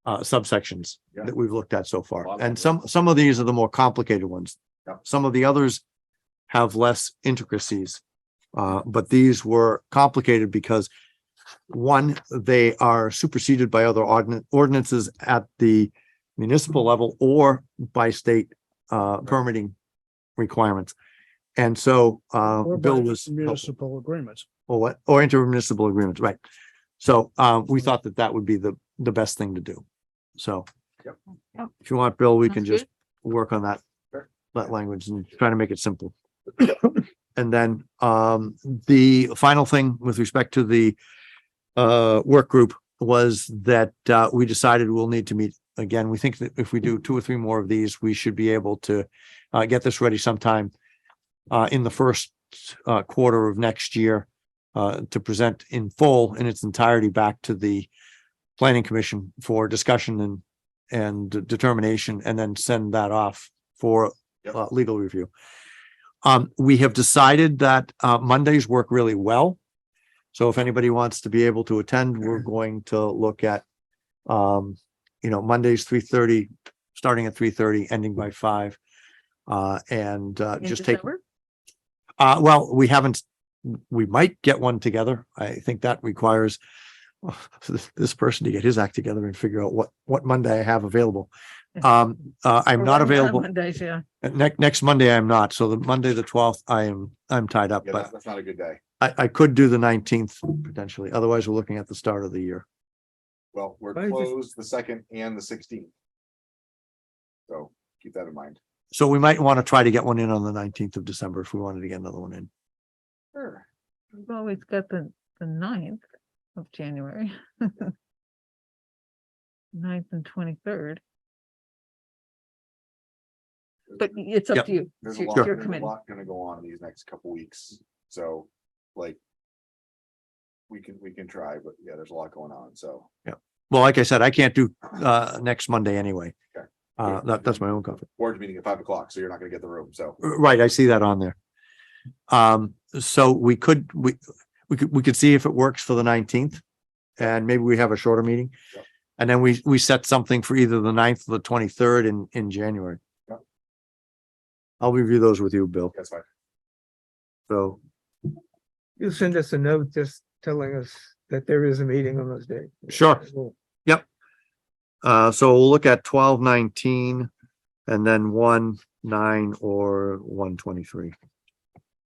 S5: subsections
S7: Yeah.
S5: that we've looked at so far.
S7: Lot of
S5: And
S7: them.
S5: some of these are the more complicated ones.
S7: Yeah.
S5: Some of the others have less intricacies. But these were complicated because one, they are superseded by other ordinances at the municipal level or by state permitting requirements. And so
S4: or
S5: Bill
S4: by
S5: was
S4: municipal agreements.
S5: or intermunicipal agreements, right? So we thought that would be the best thing to do. So
S7: Yep.
S1: Yep.
S5: if you want, Bill, we can
S1: Sounds
S5: just work on that
S7: Sure.
S5: that language and try to make it simple. And then the final thing with respect to the work group was that we decided we'll need to meet again. We think that if we do 2 or 3 more of these, we should be able to get this ready sometime in the first quarter of next year to present in full in its entirety back to the Planning Commission for discussion and determination, and then send that off for
S7: Yep.
S5: legal review. We have decided that Mondays work really well. So if anybody wants to be able to attend, we're going to look at Mondays 3:30, starting at 3:30, ending by 5. And
S1: In
S5: just take
S1: December?
S5: well, we might get one together. I think that requires this person to get his act together and figure out what Monday I have available. I'm
S1: Or
S5: not
S1: on
S5: available
S1: Mondays, yeah.
S5: next Monday. I'm not. So the Monday, the 12th, I'm tied up,
S7: Yeah,
S5: but
S7: that's not a good day.
S5: I could do the 19th potentially. Otherwise, we're looking at the start of the year.
S7: Well, we're
S1: Why is this-
S7: closed the 2nd and the 16th. So keep that in mind.
S5: So we might want to try to get one in on the 19th of December if we wanted to get another one in.
S7: Sure.
S1: We've always got the 9th of January. 9th and 23rd, but it's up
S5: Yep.
S1: to you.
S7: There's
S1: It's
S7: a
S1: your,
S7: lot,
S1: it's your
S7: there's a
S1: committee.
S7: lot gonna go on these next couple weeks, so like. We can try, but yeah, there's a lot going on, so.
S5: Well, like I said, I can't do next Monday anyway.
S7: Okay.
S5: That's my own conflict.
S7: Board meeting at 5 o'clock, so you're not gonna get the room, so.
S5: Right, I see that on there. So we could see if it works for the 19th. And maybe we have a shorter meeting.
S7: Yep.
S5: And then we set something for either the 9th or the 23rd in January.
S7: Yep.
S5: I'll review those with you, Bill.
S7: That's fine.
S5: So,
S2: You send us a note just telling us that there is a meeting on those days.
S5: sure. So we'll look at 12/19 and then 1/9 or 1/23.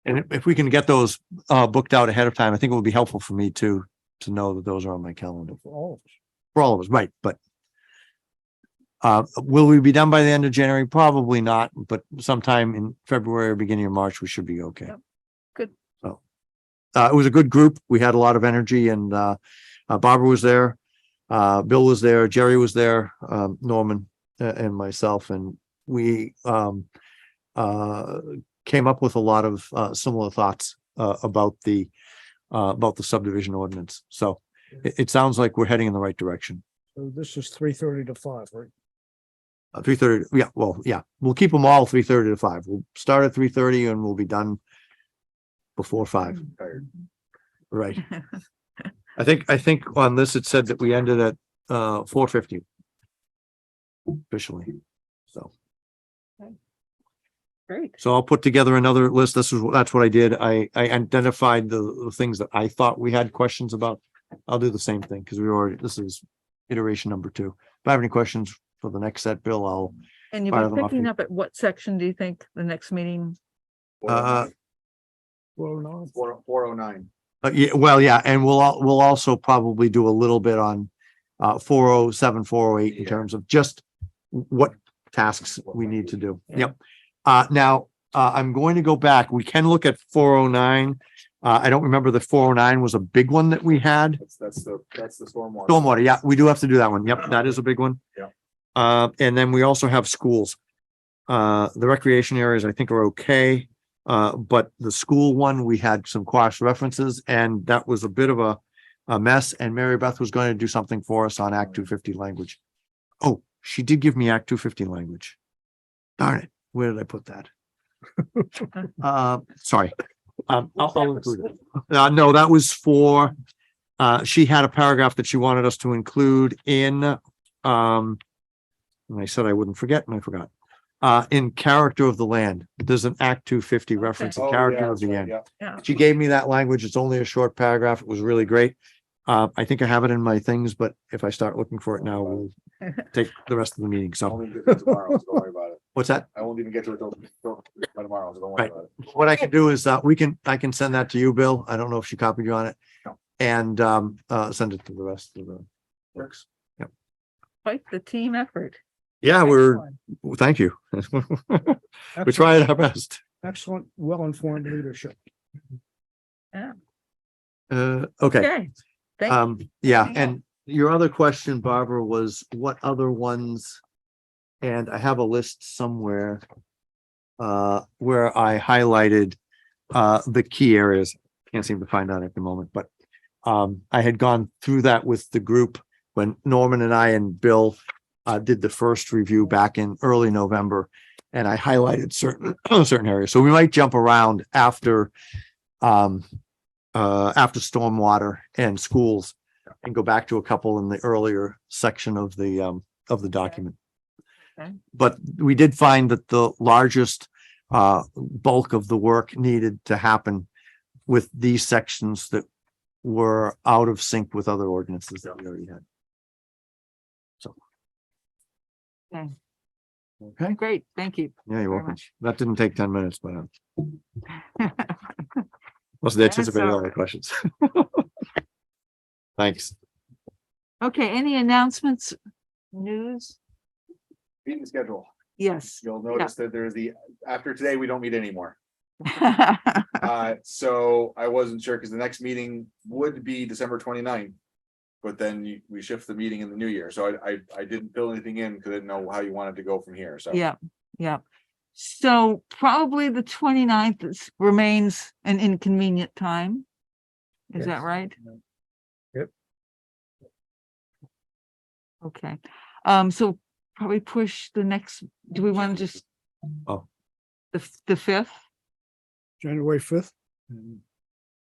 S5: And if we can get those booked out ahead of time, I think it would be helpful for me to know that those are on my calendar
S4: For all of us.
S5: for all of us, right? But will we be done by the end of January? Probably not, but sometime in February or beginning of March, we should be okay.
S1: Yep. Good.
S5: So it was a good group. We had a lot of energy, and Barbara was there. Bill was there, Jerry was there, Norman and myself, and we came up with a lot of similar thoughts about the subdivision ordinance. So it sounds like we're heading in the right direction.
S4: So this is 3:30 to 5, right?
S5: 3:30, yeah, well, yeah, we'll keep them all 3:30 to 5. We'll start at 3:30 and we'll be done before 5.
S7: Tired.
S5: Right. I think on this, it said that we ended at 4:50 officially. So.
S1: Great.
S5: So I'll put together another list. That's what I did. I identified the things that I thought we had questions about. I'll do the same thing because this is iteration number 2. If I have any questions for the next set, Bill, I'll,
S1: And you'll
S5: fire
S1: be
S5: them off
S1: picking
S5: you.
S1: up at what section do you think the next meeting?
S5: Uh,
S4: Well, no.
S7: 409.
S5: yeah, well, yeah, and we'll also probably do a little bit on 407, 408 in
S7: Yeah.
S5: terms of just what tasks we need to do.
S1: Yeah.
S5: Yep. Now, I'm going to go back. We can look at 409. I don't remember the 409 was a big one that we had.
S7: That's the stormwater.
S5: Stormwater, yeah, we do have to do that one. Yep, that is a big one.
S7: Yeah.
S5: And then we also have schools. The recreation areas, I think, are okay. But the school one, we had some cross references, and that was a bit of a mess. And Mary Beth was going to do something for us on Act 250 language. Oh, she did give me Act 250 language. Darn it, where did I put that? Sorry. I'll include it. No, that was for, she had a paragraph that she wanted us to include in, and I said I wouldn't forget, and I forgot. In character of the land, there's an Act 250 reference, in
S7: Oh,
S5: character
S7: yeah,
S5: of the
S7: that's right,
S5: end.
S7: yeah.
S1: Yeah.
S5: She gave me that language. It's only a short paragraph. It was really great. I think I have it in my things, but if I start looking for it now, we'll take the rest of the meeting.
S7: I
S5: So
S7: won't even get to it tomorrow, so don't worry about it.
S5: what's that?
S7: I won't even get to it till by tomorrow, so don't worry
S5: Right.
S7: about it.
S5: What I can do is, I can send that to you, Bill. I don't know if she copied you on it.
S7: No.
S5: And, send it to the rest of the works.
S1: Quite the team effort.
S5: Yeah,
S1: Excellent.
S5: thank you. We're trying our best.
S4: Excellent, well-informed leadership.
S5: Okay.
S1: Okay. Thank you.
S5: Yeah,
S1: Anything
S5: and your other question, Barbara, was what other ones? And I have a list somewhere where I highlighted the key areas. Can't seem to find out at the moment, but I had gone through that with the group when Norman and I and Bill did the first review back in early November, and I highlighted certain areas. So we might jump around after stormwater and schools and go back to a couple in the earlier section of the document.
S1: Okay.
S5: But we did find that the largest bulk of the work needed to happen with these sections that were out of sync with other ordinances that we already had. So.
S1: Okay.
S5: Okay,
S1: Great. Thank you.
S5: yeah, you're
S1: very
S5: welcome.
S1: much.
S5: That didn't take 10 minutes, but wasn't anticipating all the
S1: alright.
S5: questions. Thanks.
S1: Okay, any announcements, news?
S7: Meeting schedule.
S1: Yes.
S7: You'll notice that there's after today, we don't meet anymore.
S1: Yeah.
S7: So I wasn't sure because the next meeting would be December 29th. But then we shift the meeting in the new year. So I didn't fill anything in because I didn't know how you wanted to go from here. So.
S1: Yeah, yeah. So probably the 29th remains an inconvenient time. Is that
S2: Yes.
S1: right?
S2: Yep.
S1: Okay, so probably push the next, do we want to just?
S5: Oh.
S1: The 5th?
S4: January 5th.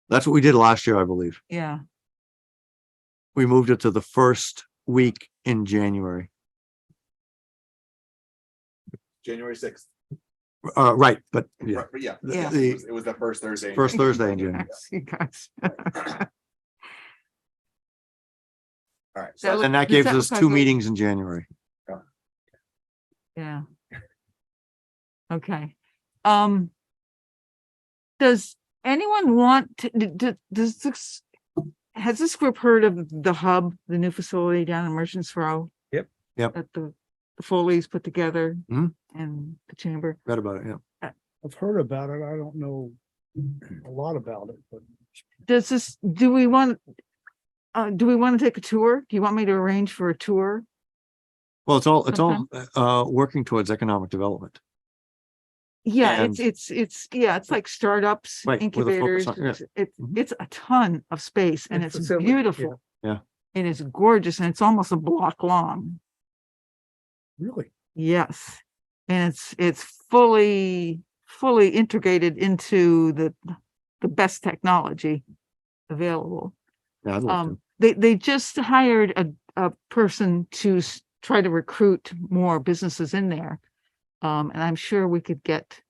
S5: That's what we did last year, I believe.
S1: Yeah,
S5: We moved it to the first week in January.
S7: January 6th.
S5: Right, but yeah,
S7: Right, but yeah,
S1: Yeah.
S7: it was the first Thursday. in
S5: first
S7: January.
S5: Thursday in January.
S1: you guys.
S7: All right.
S1: That
S7: So
S1: was-
S5: And that
S1: Does
S5: gives
S1: that
S5: us
S1: look
S5: 2
S1: like a-
S5: meetings in January.
S1: Yeah. Okay. Does anyone want to, does this, has this group heard of the hub, the new facility down in Merchants Row?
S2: Yep.
S5: Yep.
S1: That the Foley's put together
S5: Mhm.
S1: and the chamber?
S5: Read about it, yeah.
S4: I've heard about it. I don't know a lot about it, but
S1: Does this, do we want to take a tour? Do you want me to arrange for a tour?
S5: Well, it's all working towards economic development.
S1: Yeah,
S5: And-
S1: it's like startups,
S5: Right, with a
S1: incubators.
S5: focus on- yeah.
S1: It's
S5: Mhm.
S1: it's a ton of space and
S2: And
S1: it's
S2: facility, yeah.
S1: beautiful.
S5: Yeah.
S1: It is gorgeous and it's almost a block long.
S4: really,
S1: Yes. And it's fully integrated into the best technology available.
S5: Yeah, I'd love to.
S1: They just hired a person to try to recruit more businesses in there. And I'm sure we could get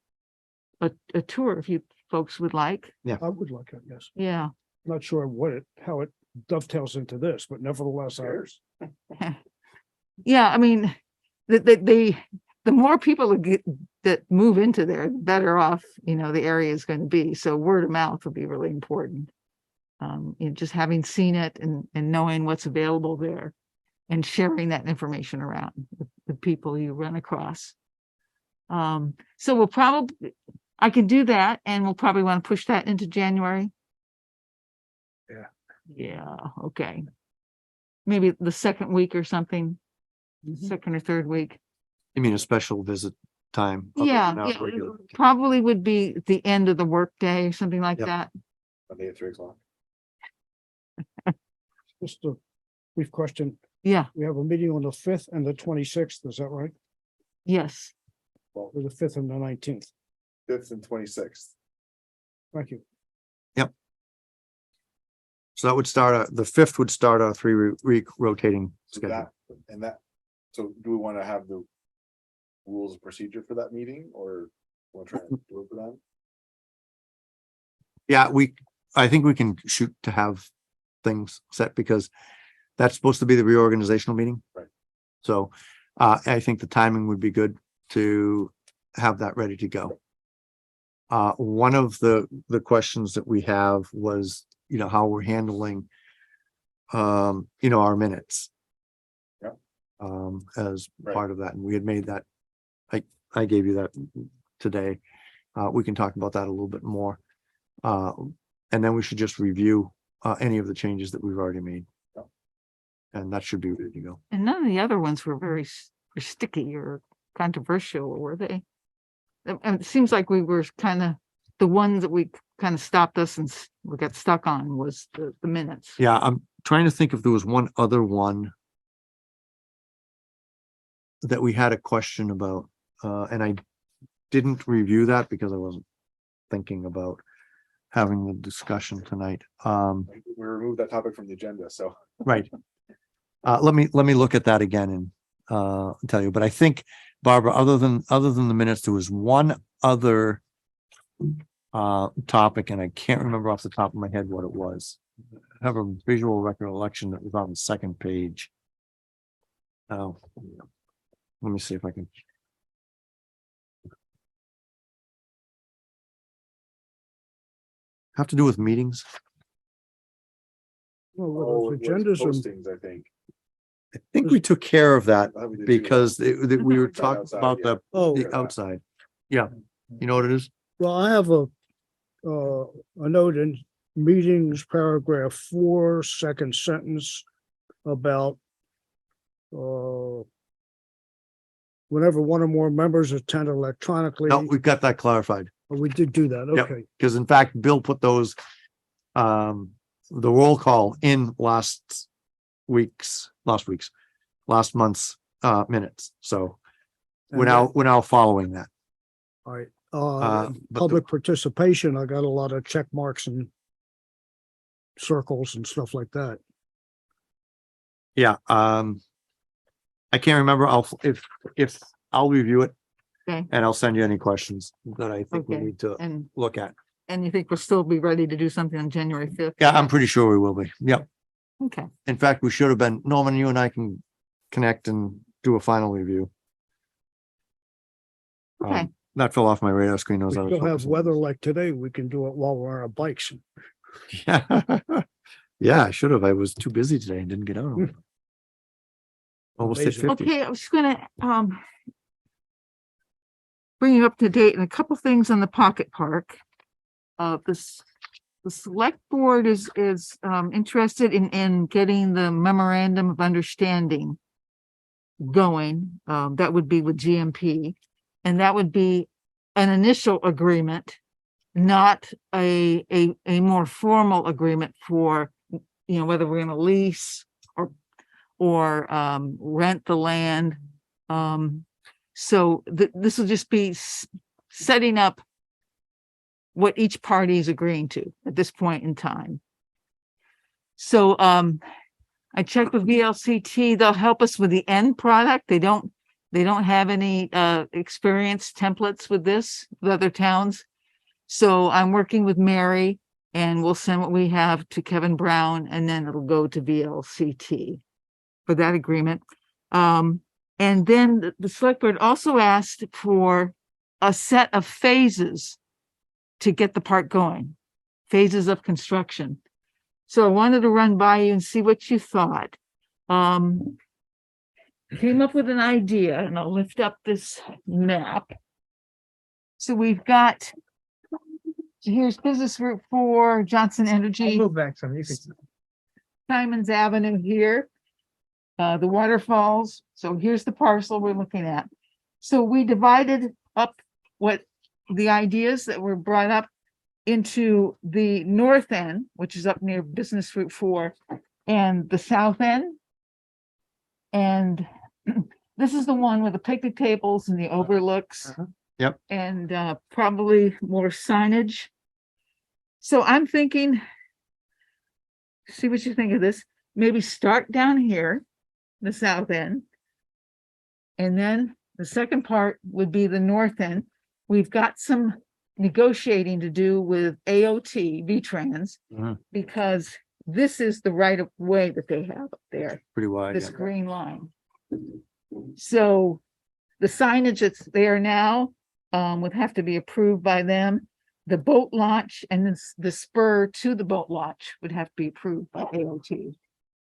S1: a tour if you folks would like.
S4: I would like it, yes.
S1: Yeah.
S4: Not sure how it dovetails into this, but nevertheless,
S1: Yeah, I mean, the more people that move into there, the better off, the area is going to be. So word of mouth will be really important. Just having seen it and knowing what's available there and sharing that information around with the people you run across. So I can do that and we'll probably want to push that into January.
S2: Yeah.
S1: Yeah, okay. Maybe the second week or something, second or third week.
S5: You mean a special visit time? other
S1: Yeah,
S5: than our
S1: yeah,
S5: regular-
S1: probably would be the end of the workday or something like
S5: Yep.
S1: that.
S7: Monday at 3:00.
S4: just a brief question.
S1: Yeah,
S4: We have a meeting on the 5th and the 26th, is that right?
S1: yes.
S4: Or the 5th and the 19th?
S7: 5th and 26th.
S4: Thank you.
S5: So that would start, the 5th would start our 3-week rotating
S7: So
S5: schedule.
S7: So do we want to have the rules of procedure for that meeting or want to try and do it for that?
S5: Yeah, I think we can shoot to have things set because that's supposed to be the reorganizational meeting.
S7: Right.
S5: So, I think the timing would be good to have that ready to go. One of the questions that we have was, how we're handling, our minutes.
S7: Yeah.
S5: As
S7: Right.
S5: part of that, and we had made that, I gave you that today. We can talk about that a little bit more. And then we should just review, any of the changes that we've already made.
S7: Yeah.
S5: And that should be ready to go.
S1: And none of the other ones were very sticky or controversial, were they? And it seems like we were kind of, the ones that we kind of stopped us and we got stuck on was the minutes.
S5: Yeah, I'm trying to think if there was one other one that we had a question about, and I didn't review that because I wasn't thinking about having the discussion tonight.
S7: We removed that topic from the agenda, so.
S5: Right. Let me look at that again and tell you, but I think, Barbara, other than the minutes, there was one other topic, and I can't remember off the top of my head what it was. I have a visual recollection that was on the second page. Oh, let me see if I can. Have to do with meetings.
S4: Well,
S7: Oh,
S4: the
S7: it was
S4: agendas and
S7: postings, I think.
S5: I think we took care of that
S7: we did too.
S5: because we were
S7: That
S5: talking
S7: outside,
S5: about
S7: yeah.
S4: Oh,
S5: the outside. Yeah, you know what it is?
S4: well, I have a note in meetings, paragraph 4, second sentence about whenever one or more members attend electronically.
S5: No, we've got that clarified.
S4: Oh, we did do that.
S5: Yep.
S4: Okay.
S5: Because in fact, Bill put those, the roll call in last month's, minutes. So we're
S4: And
S5: now following that.
S4: All right.
S5: but the-
S4: Public participation, I got a lot of check marks and circles and stuff like that.
S5: Yeah, I can't remember. I'll review it.
S1: Okay.
S5: And I'll send you any questions that I think we
S1: Okay.
S5: need to
S1: And,
S5: look at.
S1: and you think we'll still be ready to do something on January 5th?
S5: Yeah, I'm pretty sure we will be. Yep.
S1: Okay,
S5: In fact, we should have been, Norman, you and I can connect and do a final review.
S1: okay.
S5: That fell off my radar screen.
S4: We
S5: Those other
S4: still have
S5: focus.
S4: weather like today. We can do it while we're on our bikes.
S5: Yeah. Yeah, I should have. I was too busy today and didn't get out.
S4: Hmm.
S5: Almost hit
S4: Amazing.
S5: 50.
S1: Okay, I was just gonna, bring you up to date on a couple things on the pocket park. The select board is interested in getting the memorandum of understanding going. That would be with GMP. And that would be an initial agreement, not a more formal agreement for, whether we're gonna lease or rent the land. So this will just be setting up what each party is agreeing to at this point in time. So I checked with VLCT. They'll help us with the end product. They don't have any experience templates with this with other towns. So I'm working with Mary and we'll send what we have to Kevin Brown and then it'll go to VLCT for that agreement. And then the select board also asked for a set of phases to get the park going, phases of construction. So I wanted to run by you and see what you thought. Came up with an idea, and I'll lift up this map. So we've got, here's Business Route 4, Johnson
S2: I'll
S1: Energy,
S2: move back some. You can,
S1: Simons Avenue here, the waterfalls. So here's the parcel we're looking at. So we divided up what the ideas that were brought up into the north end, which is up near Business Route 4, and the south end. And this is the one with the picnic tables and the overlooks.
S5: Yep.
S1: And probably more signage. So I'm thinking, see what you think of this. Maybe start down here, the south end. And then the second part would be the north end. We've got some negotiating to do with AOT, VTrans,
S5: Mhm.
S1: because this is the right of way that they have up there,
S5: Pretty wide.
S1: this
S5: Yeah.
S1: green line. So the signage that's there now would have to be approved by them. The boat launch and the spur to the boat launch would have to be approved by AOT.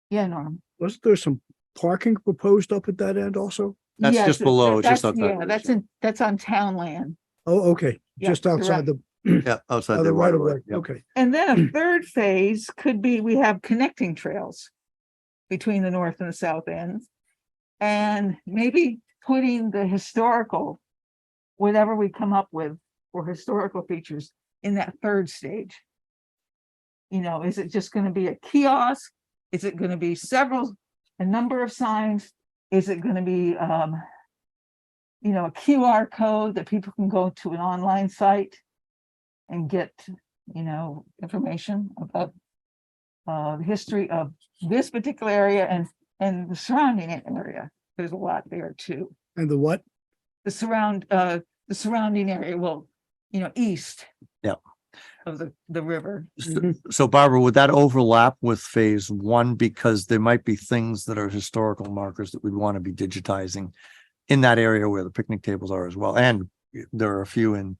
S1: Yeah, Norm.
S4: Wasn't there some parking proposed up at that end also?
S5: That's
S1: Yes,
S5: just below, just
S1: that's-
S5: outside.
S1: Yeah, that's on town land.
S4: Oh, okay.
S1: Yeah,
S4: Just outside the
S5: Yeah, outside
S4: other
S5: the
S4: right
S5: right
S4: of way.
S5: Yep.
S4: Okay.
S1: And then a third phase could be, we have connecting trails between the north and the south ends. And maybe putting the historical, whatever we come up with for historical features in that third stage. Is it just gonna be a kiosk? Is it gonna be a number of signs? Is it gonna be, a QR code that people can go to an online site and get, information about the history of this particular area and the surrounding area. There's a lot there too.
S4: And the what?
S1: The surrounding area, well, east.
S5: Yeah.
S1: Of the river.
S5: So Barbara, would that overlap with phase 1? Because there might be things that are historical markers that we'd want to be digitizing in that area where the picnic tables are as well. And there are a few in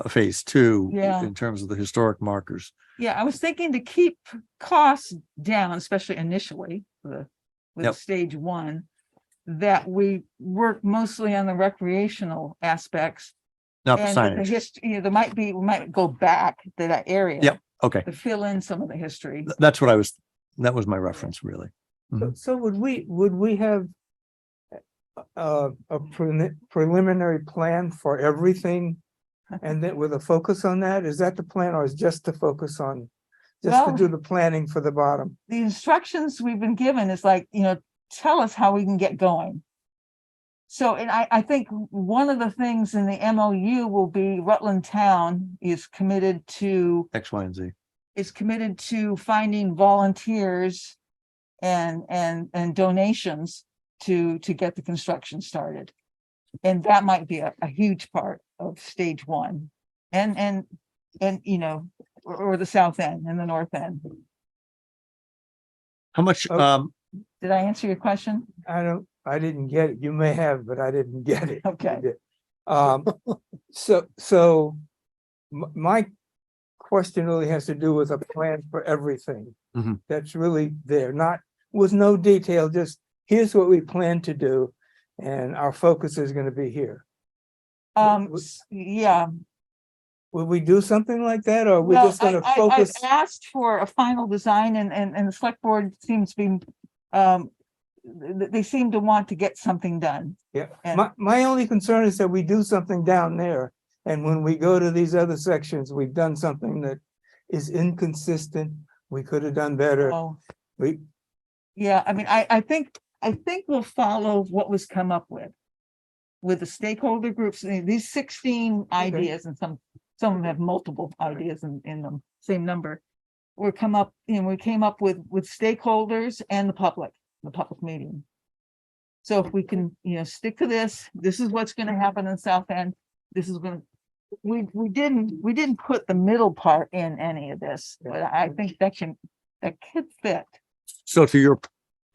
S5: phase two
S1: Yeah.
S5: in terms of the historic markers.
S1: Yeah, I was thinking to keep costs down, especially initially, with
S5: Yep.
S1: stage one, that we work mostly on the recreational aspects.
S5: Not the
S1: And that the
S5: signage.
S1: history, you know, we might go back to that area.
S5: Yep. Okay,
S1: To fill in some of the history.
S5: that's what that was my reference, really.
S2: So would we have a preliminary plan for everything? And then with a focus on that, is that the plan or is just to focus on, just to
S1: Well-
S2: do the planning for the bottom?
S1: The instructions we've been given is like, you know, tell us how we can get going. So, and I think one of the things in the MOU will be Rutland Town is committed to
S5: X, Y, and Z.
S1: finding volunteers and donations to get the construction started. And that might be a huge part of stage one and, you know, or the south end and the north end.
S5: How much,
S2: Okay.
S1: Did I answer your question?
S2: I didn't get it. You may have, but I didn't get it.
S1: Okay.
S2: You did. So my question really has to do with a plan for everything.
S5: Mhm.
S2: That's really there, not with no detail, just here's what we plan to do. And our focus is gonna be here.
S1: Yeah.
S2: Will we do something like that, or we're
S1: Well,
S2: just gonna
S1: I've
S2: focus?
S1: asked for a final design and the select board seems to be, they seem to want to get something done.
S2: Yeah,
S1: and-
S2: my only concern is that we do something down there. And when we go to these other sections, we've done something that is inconsistent. We could have done better.
S1: Oh,
S2: We,
S1: yeah, I mean, I think we'll follow what was come up with the stakeholder groups, these 16 ideas, and some of them have multiple ideas in them, same number. We came up with stakeholders and the public meeting. So if we can, you know, stick to this is what's gonna happen in South End. This is gonna, we didn't put the middle part in any of this, but I think that could fit.
S5: so to your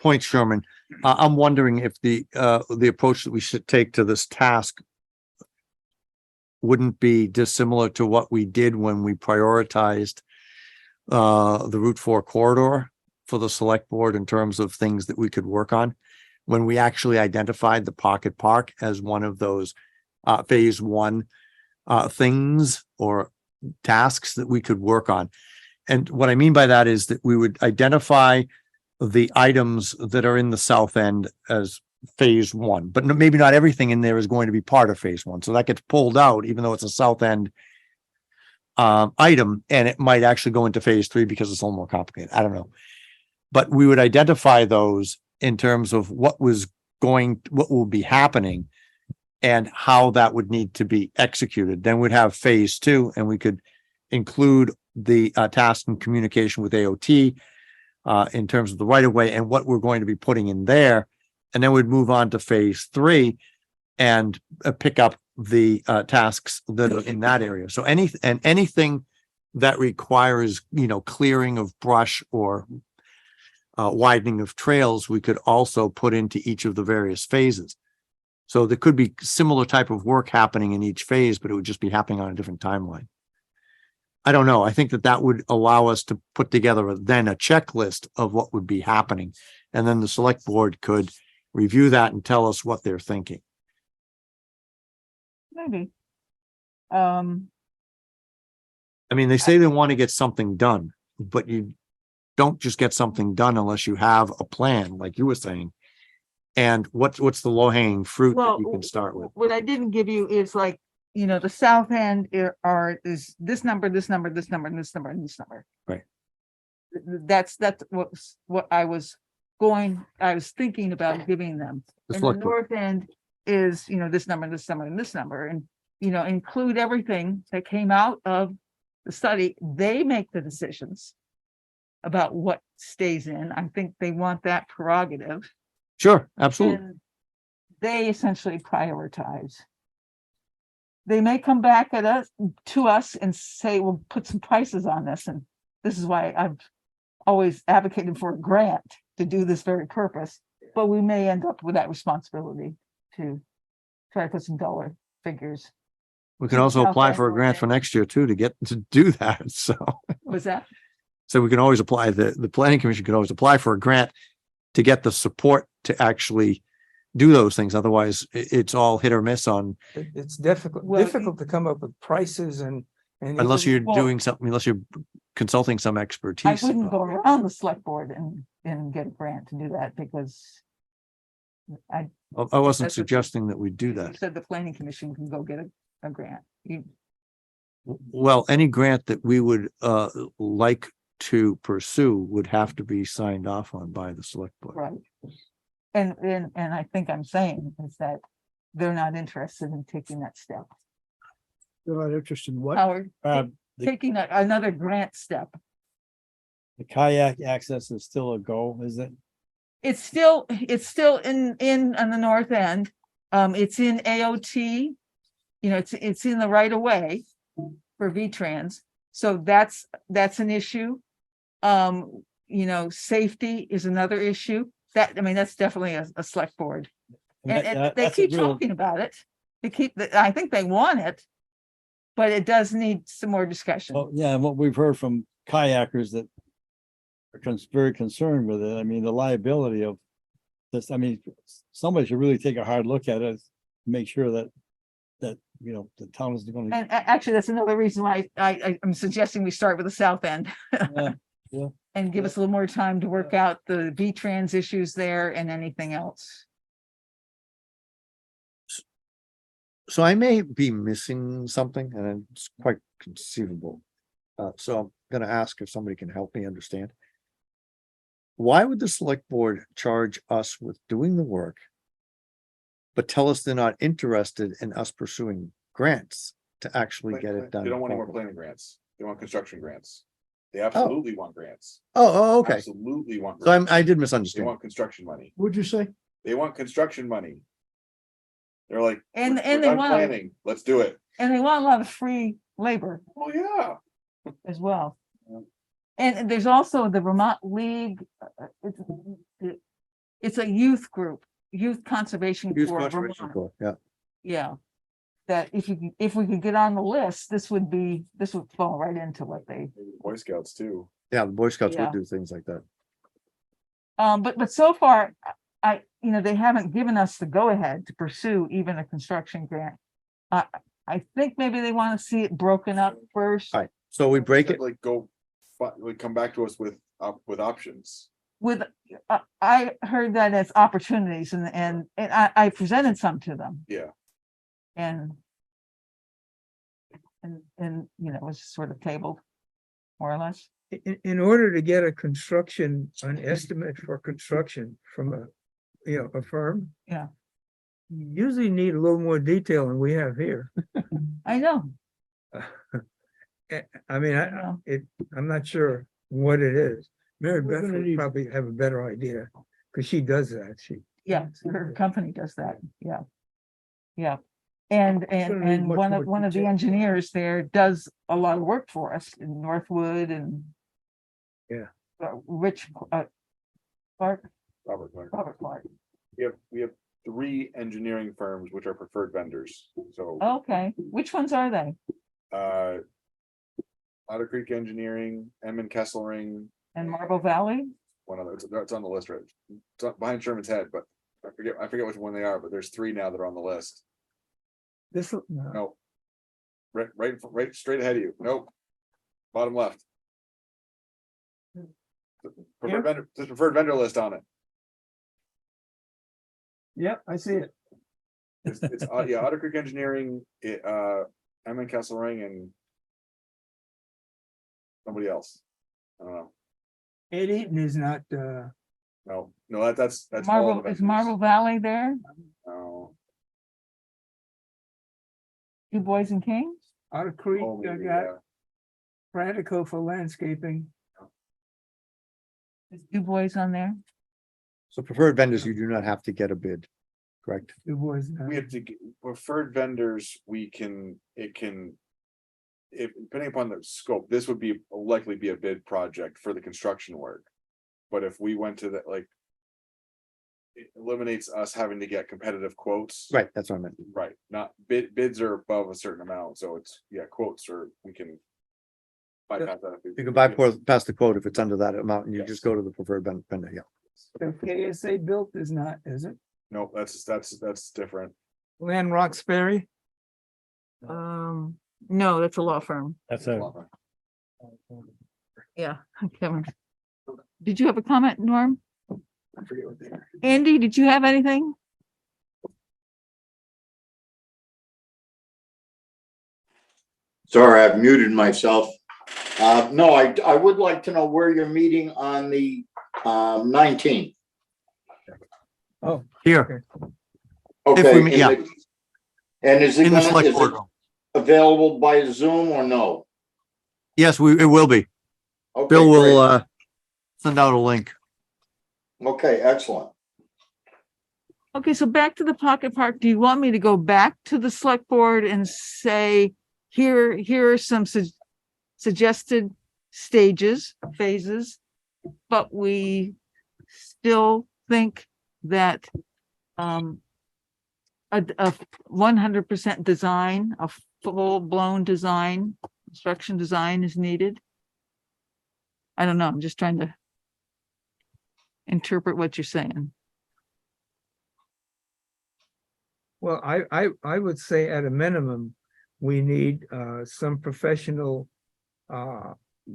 S5: point, Sherman, I'm wondering if the approach that we should take to this task wouldn't be dissimilar to what we did when we prioritized the Route 4 corridor for the select board in terms of things that we could work on. When we actually identified the Pocket Park as one of those phase one things or tasks that we could work on. And what I mean by that is that we would identify the items that are in the south end as phase one, but maybe not everything in there is going to be part of phase one. So that gets pulled out, even though it's a south end item, and it might actually go into phase three because it's a little more complicated. I don't know. But we would identify those in terms of what will be happening and how that would need to be executed. Then we'd have phase two, and we could include the task and communication with AOT in terms of the right of way and what we're going to be putting in there. And then we'd move on to phase three and pick up the tasks that are in that area. So anything that requires, you know, clearing of brush or widening of trails, we could also put into each of the various phases. So there could be similar type of work happening in each phase, but it would just be happening on a different timeline. I don't know. I think that would allow us to put together then a checklist of what would be happening. And then the select board could review that and tell us what they're thinking.
S1: Maybe.
S5: I mean, they say they want to get something done, but you don't just get something done unless you have a plan, like you were saying. And what's the low hanging fruit that you can start with?
S1: What I didn't give you is like, you know, the south end is this number, this number, this number, and this number, and this number.
S5: Right.
S1: That's what I was thinking about giving them.
S5: The
S1: And the
S5: select board.
S1: north end is, you know, this number, this number, and this number, and, you know, include everything that came out of the study. They make the decisions about what stays in. I think they want that prerogative.
S5: Sure, absolutely.
S1: And they essentially prioritize. They may come back to us and say, we'll put some prices on this. And this is why I've always advocated for a grant to do this very purpose. But we may end up with that responsibility to try to put some dollar figures.
S5: We can also
S1: South
S5: apply
S1: End
S5: for a grant for
S1: ordinance.
S5: next year too, to get, to do that, so.
S1: Was that?
S5: So we can always apply, the planning commission could always apply for a grant to get the support to actually do those things. Otherwise, it's all hit or miss on,
S2: It's difficult,
S1: Well,
S2: difficult to come up with prices and.
S5: unless
S2: even-
S5: you're
S1: Well-
S5: doing something, unless you're consulting some
S1: I
S5: expertise.
S1: wouldn't go around the select board and get a grant to do that because
S5: I wasn't
S1: That's what-
S5: suggesting that we do
S1: you
S5: that.
S1: said the planning commission can go get a grant.
S5: Well, any grant that we would like to pursue would have to be signed off on by the select board.
S1: Right. And I think I'm saying is that they're not interested in taking that step.
S4: They're not interested in what?
S1: Howard,
S6: The
S1: taking another grant step.
S6: the kayak access is still a go, is it?
S1: It's still in on the north end. It's in AOT. You know, it's in the right of way for V-Trans. So that's an issue. You know, safety is another issue. I mean, that's definitely a select board. And they
S6: That's a
S1: keep
S6: real-
S1: talking about it. I think they want it. But it does need some more discussion.
S6: Well, yeah, and what we've heard from kayakers that are very concerned with it. I mean, the liability of this, I mean, somebody should really take a hard look at it, make sure that, you know, the town is gonna.
S1: And actually, that's another reason why I'm suggesting we start with the south end.
S6: Yeah,
S1: And give us a little more time to work out the V-Trans issues there and anything else.
S5: So I may be missing something, and it's quite conceivable. So I'm gonna ask if somebody can help me understand. Why would the select board charge us with doing the work, but tell us they're not interested in us pursuing grants to actually get it done?
S7: They don't want any more
S5: properly?
S7: planning grants. They want construction grants. They absolutely want grants.
S5: Oh, okay.
S7: Absolutely want.
S5: So
S7: grants.
S5: I did
S7: They
S5: misunderstand.
S7: want construction money.
S4: What'd you say?
S7: They want construction money. They're like,
S1: And
S7: we're
S1: they
S7: done
S1: want,
S7: planning. Let's do it.
S1: and they want a lot of free labor
S7: Oh, yeah.
S1: as well.
S7: Yeah.
S1: And there's also the Vermont League. It's a youth group, Youth Conservation
S5: Youth
S1: Corps,
S5: Conservation
S1: Vermont.
S5: Corps, yeah.
S1: Yeah. That if we could get on the list, this would fall right into what they,
S7: Maybe the Boy Scouts too.
S5: Yeah, the Boy Scouts
S1: Yeah.
S5: would do things like that.
S1: but so far, they haven't given us the go-ahead to pursue even a construction grant. I think maybe they want to see it broken up first
S5: All right, so we break it.
S7: Like like come back to us with options.
S1: with, I heard that as opportunities and I presented some to them.
S7: Yeah.
S1: And you know, it was sort of tabled, more or less.
S2: In order to get an estimate for construction from a firm.
S1: Yeah.
S2: you Usually need a little more detail than we have here.
S1: I know.
S2: I mean,
S1: know.
S2: I'm not sure what it is. Mary
S4: We're
S2: Beth
S4: gonna
S2: would
S4: need-
S2: probably have a better idea, because she does that.
S1: Yeah, her company does that. Yeah. Yeah. And
S4: gonna need much more
S1: one of the
S4: detail.
S1: engineers there does a lot of work for us in Northwood and.
S2: Yeah.
S1: Rich, Clark,
S7: Robert Clark.
S1: Robert Clark.
S7: We have 3 engineering firms which are preferred vendors. So
S1: Okay, which ones are they?
S7: Otter Creek Engineering, Edmund Kesselring,
S1: And Marble Valley?
S7: one other. It's on the list, right? It's behind Sherman's Head, but I forget which one they are. But there's 3 now that are on the list.
S2: No.
S7: No. Right straight ahead of you. Nope. Bottom left. Preferred vendor, there's preferred vendor list on it.
S2: Yep, I see it.
S7: It's Otter Creek Engineering, Edmund Kesselring and somebody else. I don't know.
S2: Ed Eaton is not,
S7: No, that's all the
S1: Marble, is
S7: vendors.
S1: Marble Valley there?
S7: No.
S1: Du Bois and King?
S2: Otter Creek,
S7: Oh, maybe,
S2: got
S7: yeah.
S2: Pratico for landscaping.
S1: Is Du Bois on there?
S5: So preferred vendors, you do not have to get a bid, correct?
S2: Du Bois.
S7: We have to preferred vendors, if depending upon the scope, this would be likely be a bid project for the construction work. But if we went to it eliminates us having to get competitive quotes.
S5: Right, that's what I meant.
S7: Right, not bids are above a certain amount, so it's, yeah, quotes, or we can bypass that. if we-
S5: You can bypass the quote if it's under that amount and you just go to the preferred vendor, yeah.
S2: The KSA built is not, is it?
S7: No, that's different.
S2: Land Roxbury?
S1: No, that's a law firm.
S6: That's a,
S1: Yeah, Kevin. Did you have a comment, Norm?
S3: I forget what they are.
S1: Andy, did you have anything?
S3: Sorry, I've muted myself. No, I would like to know where you're meeting on the 19th.
S5: Here,
S3: Okay.
S5: we meet-
S3: in
S5: yeah.
S3: the- And is it
S5: in the
S3: gonna,
S5: select
S3: is
S5: board
S3: it
S5: room.
S3: available by Zoom or no?
S5: Yes, it will be.
S3: Okay,
S5: Bill will,
S3: great.
S5: send out a link.
S3: Okay, excellent.
S1: Okay, so back to the pocket park. Do you want me to go back to the select board and say, here are some suggested stages, phases, but we still think that a 100% design, a full-blown design, construction design is needed? I don't know. I'm just trying to interpret what you're saying.
S2: Well, I would say at a minimum, we need some professional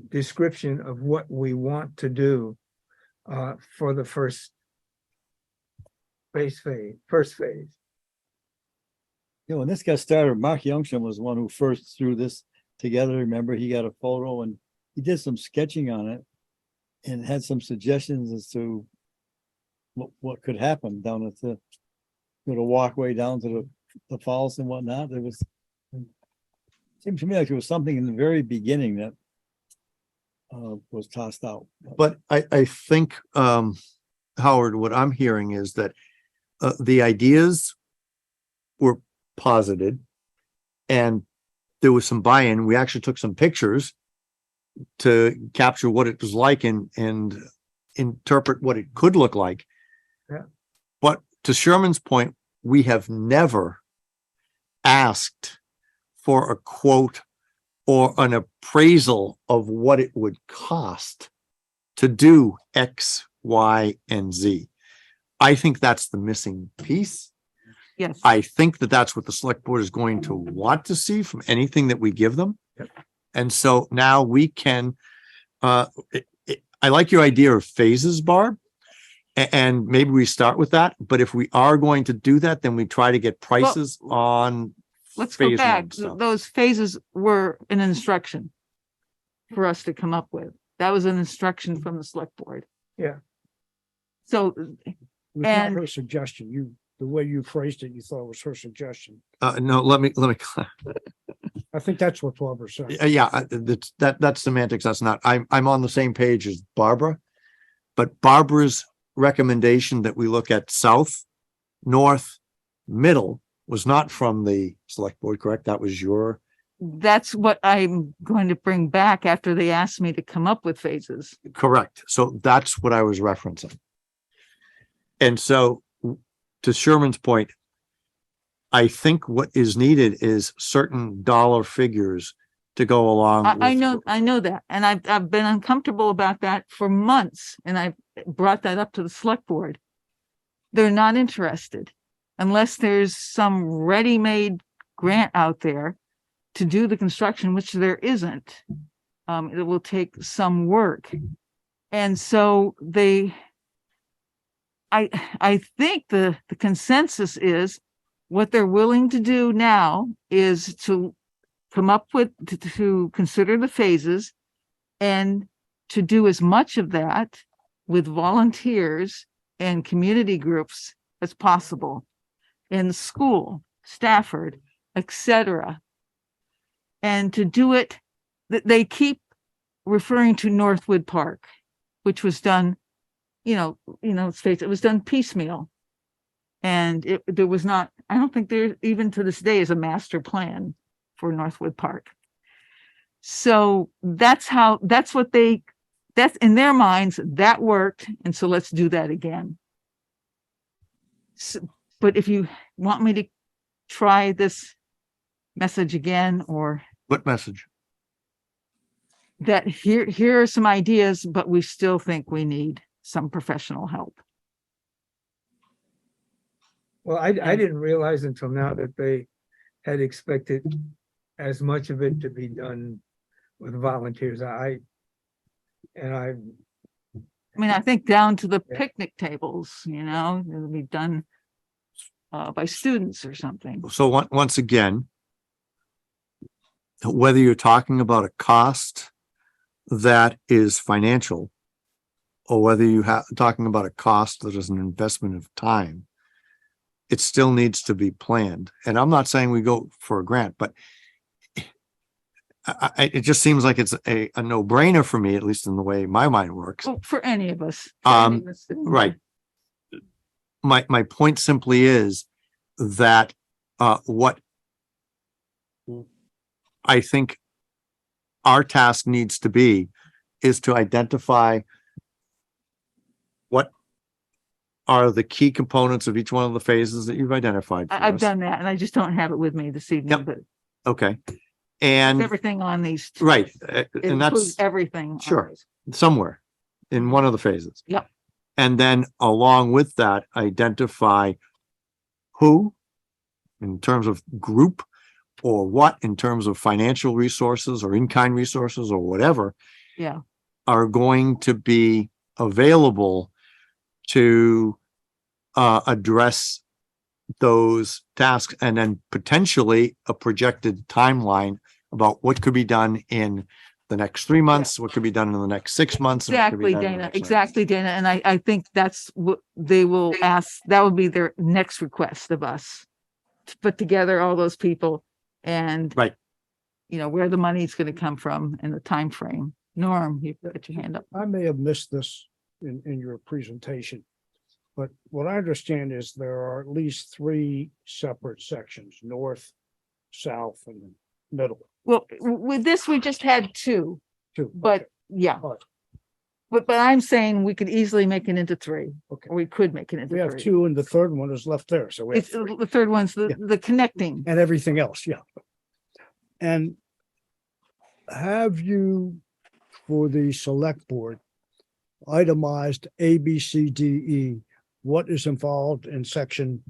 S2: description of what we want to do for the first phase.
S6: you know, when this got started, Mark Youngson was one who first threw this together. Remember, he got a photo and he did some sketching on it and had some suggestions as to what could happen down at the walkway down to the falls and whatnot. There was, seemed to me like there was something in the very beginning that was tossed out.
S5: But I think, Howard, what I'm hearing is that the ideas were posited and there was some buy-in. We actually took some pictures to capture what it was like and interpret what it could look like.
S2: Yeah.
S5: But to Sherman's point, we have never asked for a quote or an appraisal of what it would cost to do X, Y, and Z. I think that's the missing piece.
S1: Yes.
S5: I think that that's what the select board is going to want to see from anything that we give them.
S2: Yep.
S5: And so now we can, I like your idea of phases, Barb. And maybe we start with that, but if we are going to do that, then we try to get prices on.
S1: Let's go
S5: phase one
S1: back.
S5: stuff.
S1: Those phases were an instruction for us to come up with. That was an instruction from the select board.
S2: Yeah.
S1: So,
S4: It was not
S1: And-
S4: her suggestion. The way you phrased it, you thought it was her suggestion.
S5: No, let me,
S4: I think that's what Barbara said.
S5: yeah, that's semantics. That's not, I'm on the same page as Barbara. But Barbara's recommendation that we look at south, north, middle was not from the select board, correct? That was your,
S1: that's what I'm going to bring back after they asked me to come up with phases.
S5: correct. So that's what I was referencing. And so to Sherman's point, I think what is needed is certain dollar figures to go along.
S1: I
S5: with-
S1: know that. And I've been uncomfortable about that for months. And I brought that up to the select board. They're not interested unless there's some ready-made grant out there to do the construction, which there isn't. It will take some work. And so I think the consensus is what they're willing to do now is to come up with, to consider the phases and to do as much of that with volunteers and community groups as possible in the school, Stafford, etc. And to do it, they keep referring to Northwood Park, which was done, let's face it was done piecemeal. And there was not, I don't think there even to this day is a master plan for Northwood Park. So that's in their minds, that worked. And so let's do that again. But if you want me to try this message again, or
S5: What message?
S1: that here are some ideas, but we still think we need some professional help.
S2: Well, I didn't realize until now that they had expected as much of it to be done with volunteers.
S1: I mean, I think down to the
S2: Yeah.
S1: picnic tables, it'll be done by students or something.
S5: So once again, whether you're talking about a cost that is financial, or whether you have talking about a cost that is an investment of time, it still needs to be planned. And I'm not saying we go for a grant, but it just seems like it's a no-brainer for me, at least in the way my mind works.
S1: Well, for any of us.
S5: Right. My point simply is that what I think our task needs to be is to identify what are the key components of each one of the phases that you've identified. for
S1: I've
S5: us.
S1: done that, and I just don't have it with me this evening,
S5: Yep.
S1: but
S5: Okay.
S1: it's
S5: And
S1: everything on these.
S5: right,
S1: It
S5: and
S1: includes
S5: that's
S1: everything. on
S5: Sure.
S1: these.
S5: somewhere in one of the phases.
S1: Yep.
S5: And then along with that, identify who in terms of group, or what in terms of financial resources or in-kind resources or whatever
S1: Yeah,
S5: are going to be available to address those tasks, and then potentially a projected timeline about what could be done in the next 3 months, what could be done in the next 6 months. and what could be
S1: exactly,
S5: done in the
S1: Dana,
S5: next 9 months.
S1: exactly, Dana. And I think that's what they will ask. That would be their next request of us. To put together all those people and.
S5: Right.
S1: Where the money's gonna come from and the time frame. Norm, you've got your hand up.
S4: I may have missed this in your presentation. But what I understand is there are at least 3 separate sections, north, south, and middle.
S1: Well, with this, we just had 2,
S4: Two.
S1: but yeah.
S4: All right.
S1: But I'm saying we could easily make it into 3,
S4: Okay.
S1: or we could make it into
S4: We have
S1: 3.
S4: 2 and the third one is left there. So we have
S1: It's
S4: 3.
S1: the third one's
S4: Yeah.
S1: the connecting.
S4: And everything else, yeah. And have you, for the select board, itemized A, B, C, D, E, what is involved in section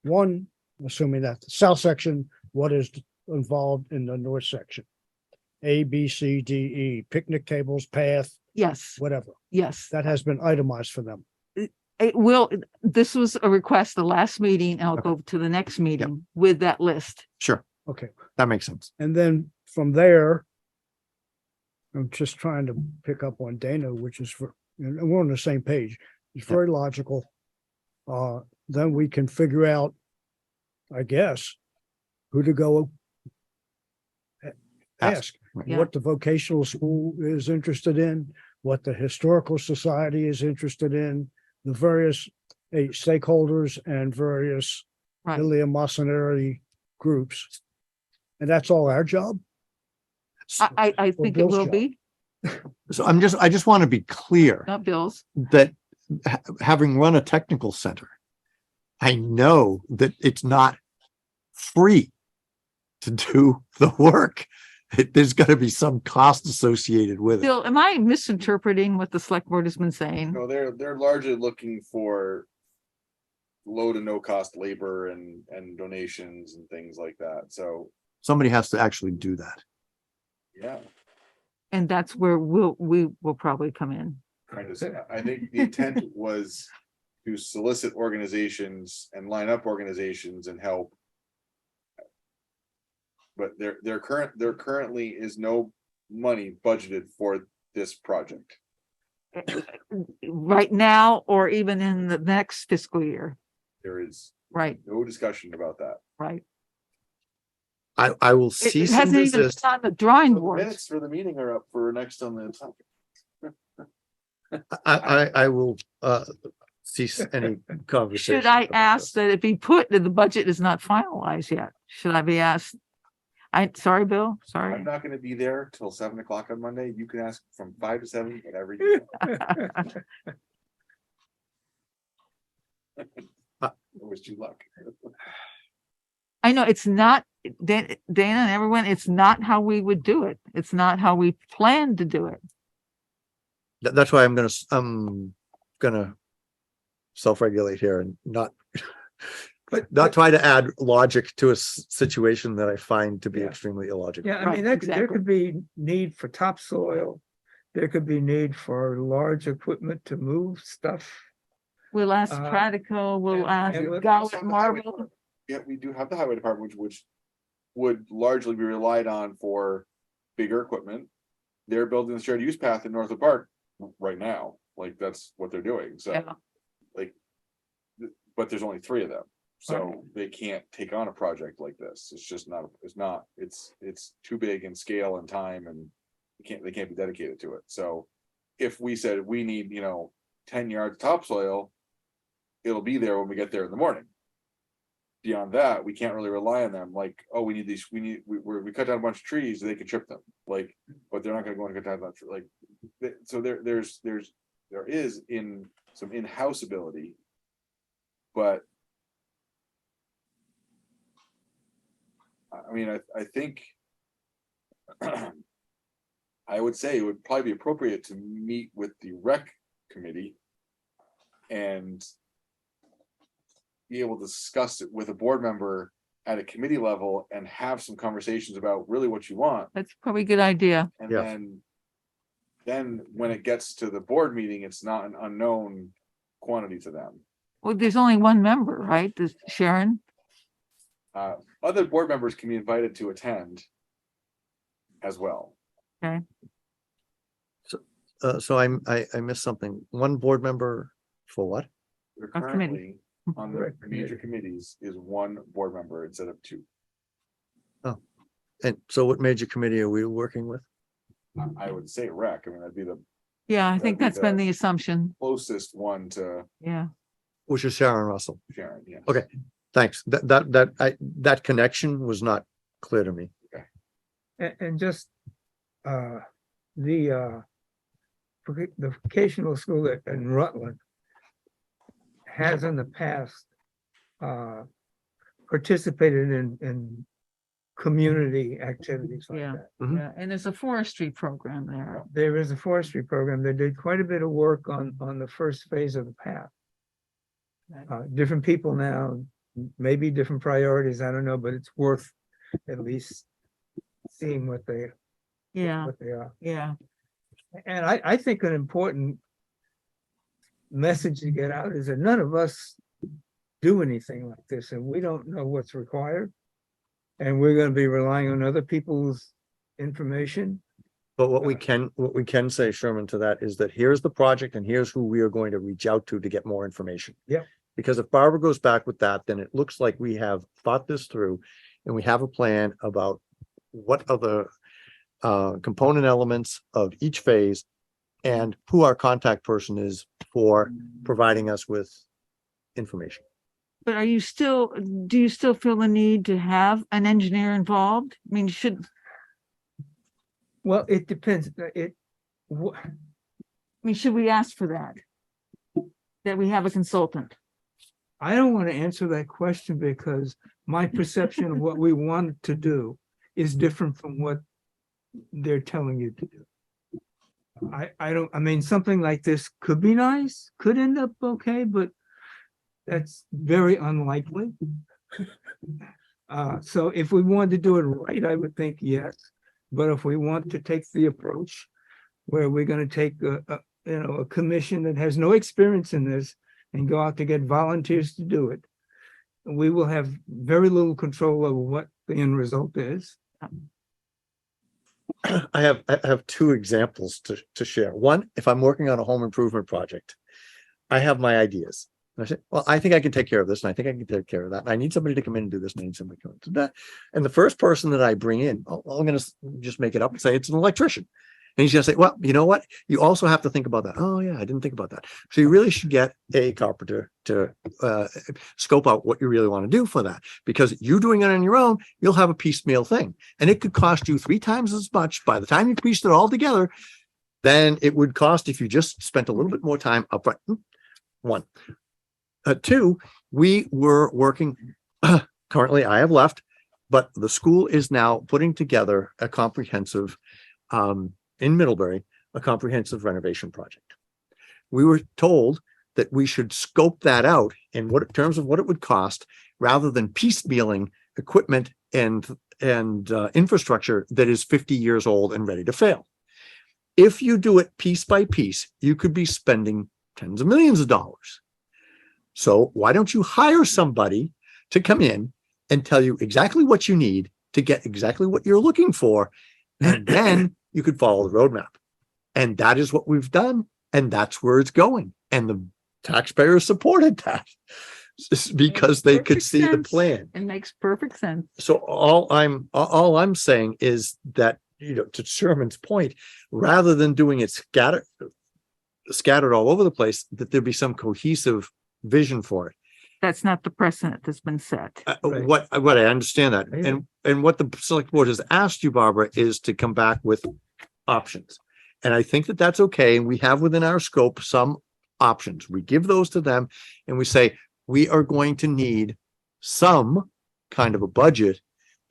S4: 1, assuming that the south section, what is involved in the north section? A, B, C, D, E, picnic tables, path,
S1: Yes,
S4: whatever.
S1: yes.
S4: That has been itemized for them.
S1: It will, this was a request the last meeting, and I'll
S5: Okay.
S1: go to the next meeting with that list.
S5: Sure,
S4: Okay.
S5: that makes sense.
S4: And then from there, I'm just trying to pick up on Dana, which is for, and we're on the same page. It's very logical. Then we can figure out, I guess, who to go ask,
S5: Right.
S1: Yeah.
S4: what the vocational school is interested in, what the historical society is interested in, the various stakeholders and various
S1: Right.
S4: eleemosynary groups. And that's all our job?
S1: I think it
S4: Bill's
S1: will
S4: job.
S1: be,
S5: So I just want to be clear
S1: not Bill's.
S5: that having run a technical center, I know that it's not free to do the work. There's got to be some cost associated with it.
S1: Bill, am I misinterpreting what the select board has been saying?
S7: No, they're largely looking for low to no cost labor and donations and things like that. So,
S5: Somebody has to actually do that.
S7: yeah.
S1: And that's where we will probably come in.
S7: Kind of, I think the intent was to solicit organizations and line up organizations and help. But there currently is no money budgeted for this project.
S1: Right now, or even in the next fiscal year.
S7: There is
S1: Right,
S7: no discussion about that.
S1: right.
S5: I will
S1: It
S5: cease and
S1: hasn't even been
S5: desist.
S1: on the drawing
S7: The
S1: board.
S7: minutes for the meeting are up for next on the top.
S5: I will cease any conversation.
S1: Should I
S5: about
S1: ask that it be put that the budget is not finalized yet? Should I be asked? Sorry, Bill,
S7: I'm
S1: sorry.
S7: not gonna be there till 7 o'clock on Monday. You can ask from 5 to 7, whatever you want. Wish you luck.
S1: I know it's not, Dana and everyone, it's not how we would do it. It's not how we plan to do it.
S5: That's why I'm gonna self-regulate here and not not try to add logic to a situation that I find to be
S2: Yeah.
S5: extremely illogical.
S2: Yeah, I
S1: Right,
S2: mean, there
S1: exactly.
S2: could be need for topsoil. There could be need for large equipment to move stuff.
S1: We'll ask
S2: Uh,
S1: Pratico, we'll ask
S2: and we'll-
S1: Gallup Marble.
S7: Yeah, we do have the highway department, which would largely be relied on for bigger equipment. They're building the shared use path in Northwood Park right now, like that's what they're doing, so.
S1: Yeah.
S7: Like, but there's only 3 of them, so they can't take on a project like this. It's just not, it's too big in scale and time, and they can't be dedicated to it. So if we said we need, 10 yards of topsoil, it'll be there when we get there in the morning. Beyond that, we can't really rely on them, like, oh, we need these, we cut down a bunch of trees, they can trip them, like, but they're not gonna go and cut down that, like, so there is some in-house ability. But I mean, I think I would say it would probably be appropriate to meet with the rec committee and be able to discuss it with a board member at a committee level and have some conversations about really what you want.
S1: That's probably a good idea.
S7: And
S5: Yeah.
S7: then when it gets to the board meeting, it's not an unknown quantity to them.
S1: Well, there's only one member, right? There's Sharon.
S7: Other board members can be invited to attend as well.
S5: So I missed something. One board member for what?
S7: They're
S1: A committee.
S7: currently on the
S2: Right,
S7: major
S2: committee.
S7: committees is 1 board member instead of 2.
S5: And so what major committee are we working with?
S7: I would say rec, I mean, that'd be the
S1: Yeah, I
S7: That'd
S1: think
S7: be
S1: that's been
S7: the-
S1: the assumption.
S7: closest one to
S1: Yeah.
S5: Which is Sharon Russell.
S7: Sharon, yeah.
S5: Okay. Thanks. That connection was not clear to me.
S2: And just, the vocational school in Rutland has in the past, participated in community activities like
S1: Yeah.
S2: that.
S5: Mhm.
S1: Yeah, and there's a forestry program there.
S2: There is a forestry program. They did quite a bit of work on the first phase of the path. Different people now, maybe different priorities, I don't know, but it's worth at least seeing what they
S1: Yeah,
S2: are.
S1: yeah.
S2: And I think an important message to get out is that none of us do anything like this, and we don't know what's required. And we're gonna be relying on other people's information.
S5: But what we can say, Sherman, to that is that here's the project and here's who we are going to reach out to get more information.
S2: Yep.
S5: Because if Barbara goes back with that, then it looks like we have thought this through and we have a plan about what are the component elements of each phase and who our contact person is for providing us with information.
S1: But do you still feel the need to have an engineer involved? I mean,
S2: Well, it depends.
S1: should we ask for that? That we have a consultant?
S2: I don't want to answer that question because my perception of what we want to do is different from what they're telling you to do. I mean, something like this could be nice, could end up okay, but that's very unlikely. So if we wanted to do it right, I would think yes. But if we want to take the approach where we're gonna take a commission that has no experience in this and go out to get volunteers to do it, we will have very little control over what the end result is.
S5: I have 2 examples to share. One, if I'm working on a home improvement project, I have my ideas. And I say, well, I think I can take care of this, and I think I can take care of that. And I need somebody to come in and do this, and I need somebody to come in and do that. And the first person that I bring in, I'm gonna just make it up and say it's an electrician. And he's gonna say, well, you know what? You also have to think about that. Oh yeah, I didn't think about that. So you really should get a carpenter to scope out what you really want to do for that. Because you doing it on your own, you'll have a piecemeal thing. And it could cost you 3 times as much by the time you pieced it all together than it would cost if you just spent a little bit more time upfront. One. Two, we were working, currently I have left, but the school is now putting together a comprehensive, in Middlebury, a comprehensive renovation project. We were told that we should scope that out in terms of what it would cost, rather than piecemealing equipment and infrastructure that is 50 years old and ready to fail. If you do it piece by piece, you could be spending tens of millions of dollars. So why don't you hire somebody to come in and tell you exactly what you need to get exactly what you're looking for, and then you could follow the roadmap. And that is what we've done, and that's where it's going. And the taxpayers supported that because they could
S1: Perfect
S5: see the
S1: sense.
S5: plan.
S1: It makes perfect sense.
S5: So all I'm saying is that, to Sherman's point, rather than doing it scattered all over the place, that there be some cohesive vision for it.
S1: That's not the precedent that's been set.
S2: Right.
S5: What I understand that,
S2: Yeah.
S5: and what the select board has asked you, Barbara, is to come back with options. And I think that that's okay. And we have within our scope some options. We give those to them and we say, we are going to need some kind of a budget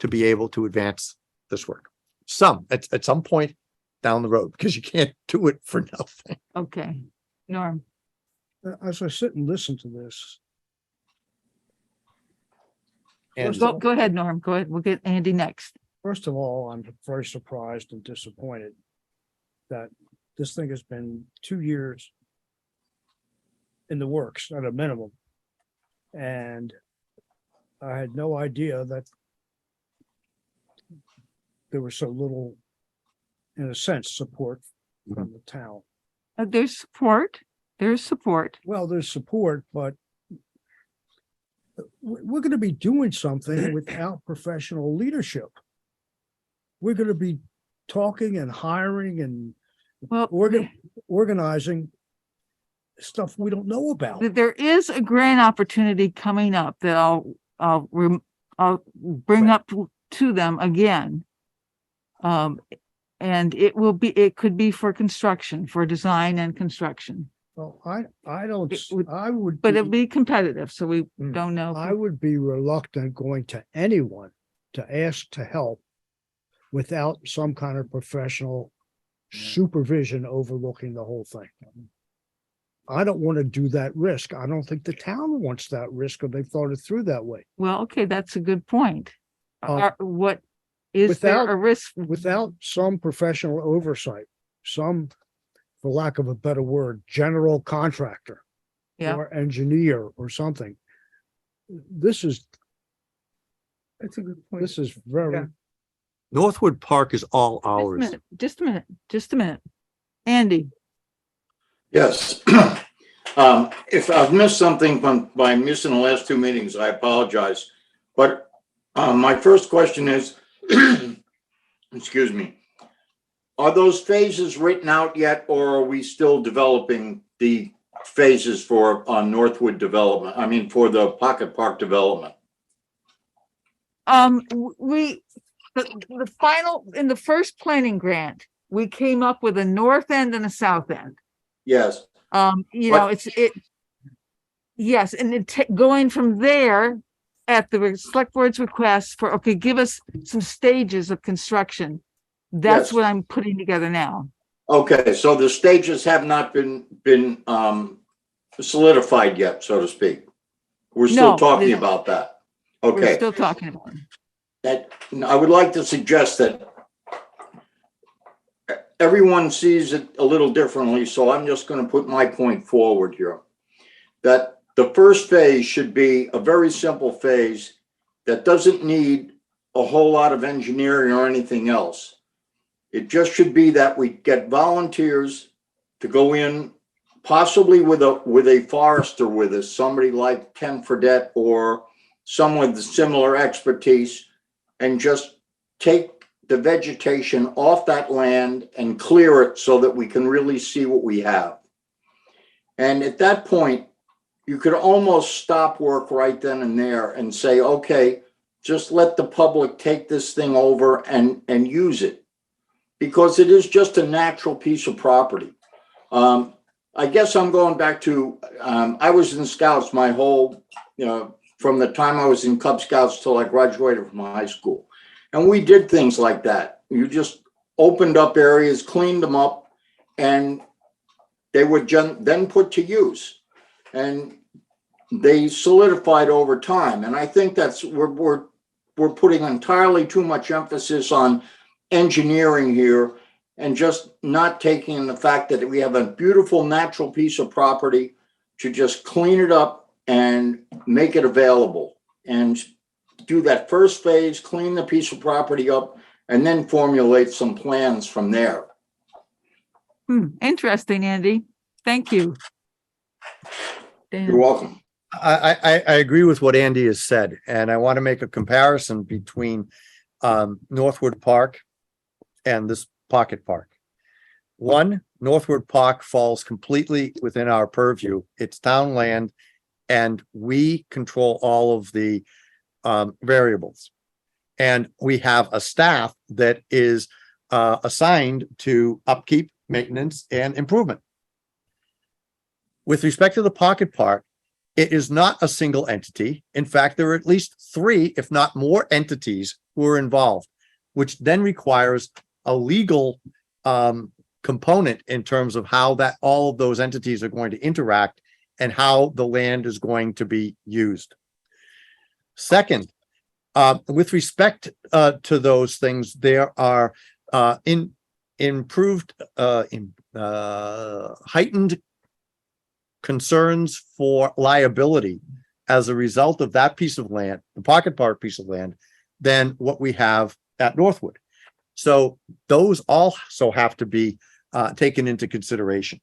S5: to be able to advance this work. At some point down the road, because you can't do it for nothing.
S1: Okay, Norm.
S4: As I sit and listen to this,
S5: And
S1: Go ahead, Norm. Go ahead. We'll get Andy next.
S4: first of all, I'm very surprised and disappointed that this thing has been 2 years in the works at a minimum. And I had no idea that there was so little, in a sense, support from the town.
S1: There's support. There's support.
S4: Well, there's support, but we're going to be doing something without professional leadership. We're going to be talking and hiring and
S1: Well,
S4: organizing stuff we don't know about.
S1: there is a grant opportunity coming up that I'll bring up to them again. And it could be for construction, for design and construction,
S4: Well, I don't,
S1: It would-
S4: I would,
S1: but it'll be competitive. So we
S2: Mm.
S1: don't know.
S4: I would be reluctant going to anyone to ask to help without some kind of professional supervision overlooking the whole thing. I don't want to do that risk. I don't think the town wants that risk, or they've thought it through that way.
S1: Well, okay, that's a good point.
S4: Uh,
S1: What is there
S4: without-
S1: a risk?
S4: Without some professional oversight, some, for lack of a better word, general contractor
S1: Yeah.
S4: or engineer or something. This is
S2: That's a good point.
S4: This is very,
S2: Yeah.
S5: Northwood Park is all ours.
S1: Just a minute. Andy,
S3: Yes. If I've missed something by missing the last two meetings, I apologize. But my first question is, excuse me, are those phases written out yet, or are we still developing the phases for Northwood development? I mean, for the Pocket Park development?
S1: the final, in the first planning grant, we came up with a north end and a south end.
S3: Yes.
S1: Yes, and going from there at the select board's request for, okay, give us some stages of construction. That's
S3: Yes.
S1: what I'm putting together now.
S3: Okay, so the stages have not been solidified yet, so to speak. We're still
S1: No,
S3: talking
S1: they-
S3: about that.
S1: We're
S3: Okay.
S1: still talking about it.
S3: That, I would like to suggest that everyone sees it a little differently, so I'm just going to put my point forward here. That the first phase should be a very simple phase that doesn't need a whole lot of engineering or anything else. It just should be that we get volunteers to go in, possibly with a forester with us, somebody like Ken Fredette or someone with similar expertise, and just take the vegetation off that land and clear it so that we can really see what we have. And at that point, you could almost stop work right then and there and say, okay, just let the public take this thing over and use it. Because it is just a natural piece of property. I guess I'm going back to, I was in Scouts my whole, from the time I was in Cub Scouts till I graduated from high school. And we did things like that. You just opened up areas, cleaned them up, and they were then put to use. And they solidified over time. And I think that's, we're putting entirely too much emphasis on engineering here and just not taking the fact that we have a beautiful natural piece of property to just clean it up and make it available and do that first phase, clean the piece of property up, and then formulate some plans from there.
S1: Interesting, Andy. Thank you. Dan.
S3: You're welcome.
S5: I agree with what Andy has said, and I want to make a comparison between Northwood Park and this pocket park. One, Northwood Park falls completely within our purview. It's town land, and we control all of the variables. And we have a staff that is assigned to upkeep, maintenance, and improvement. With respect to the pocket park, it is not a single entity. In fact, there are at least 3, if not more, entities who are involved, which then requires a legal component in terms of how that all of those entities are going to interact and how the land is going to be used. Second, with respect to those things, there are heightened concerns for liability as a result of that piece of land, the pocket park piece of land, than what we have at Northwood. So those also have to be taken into consideration.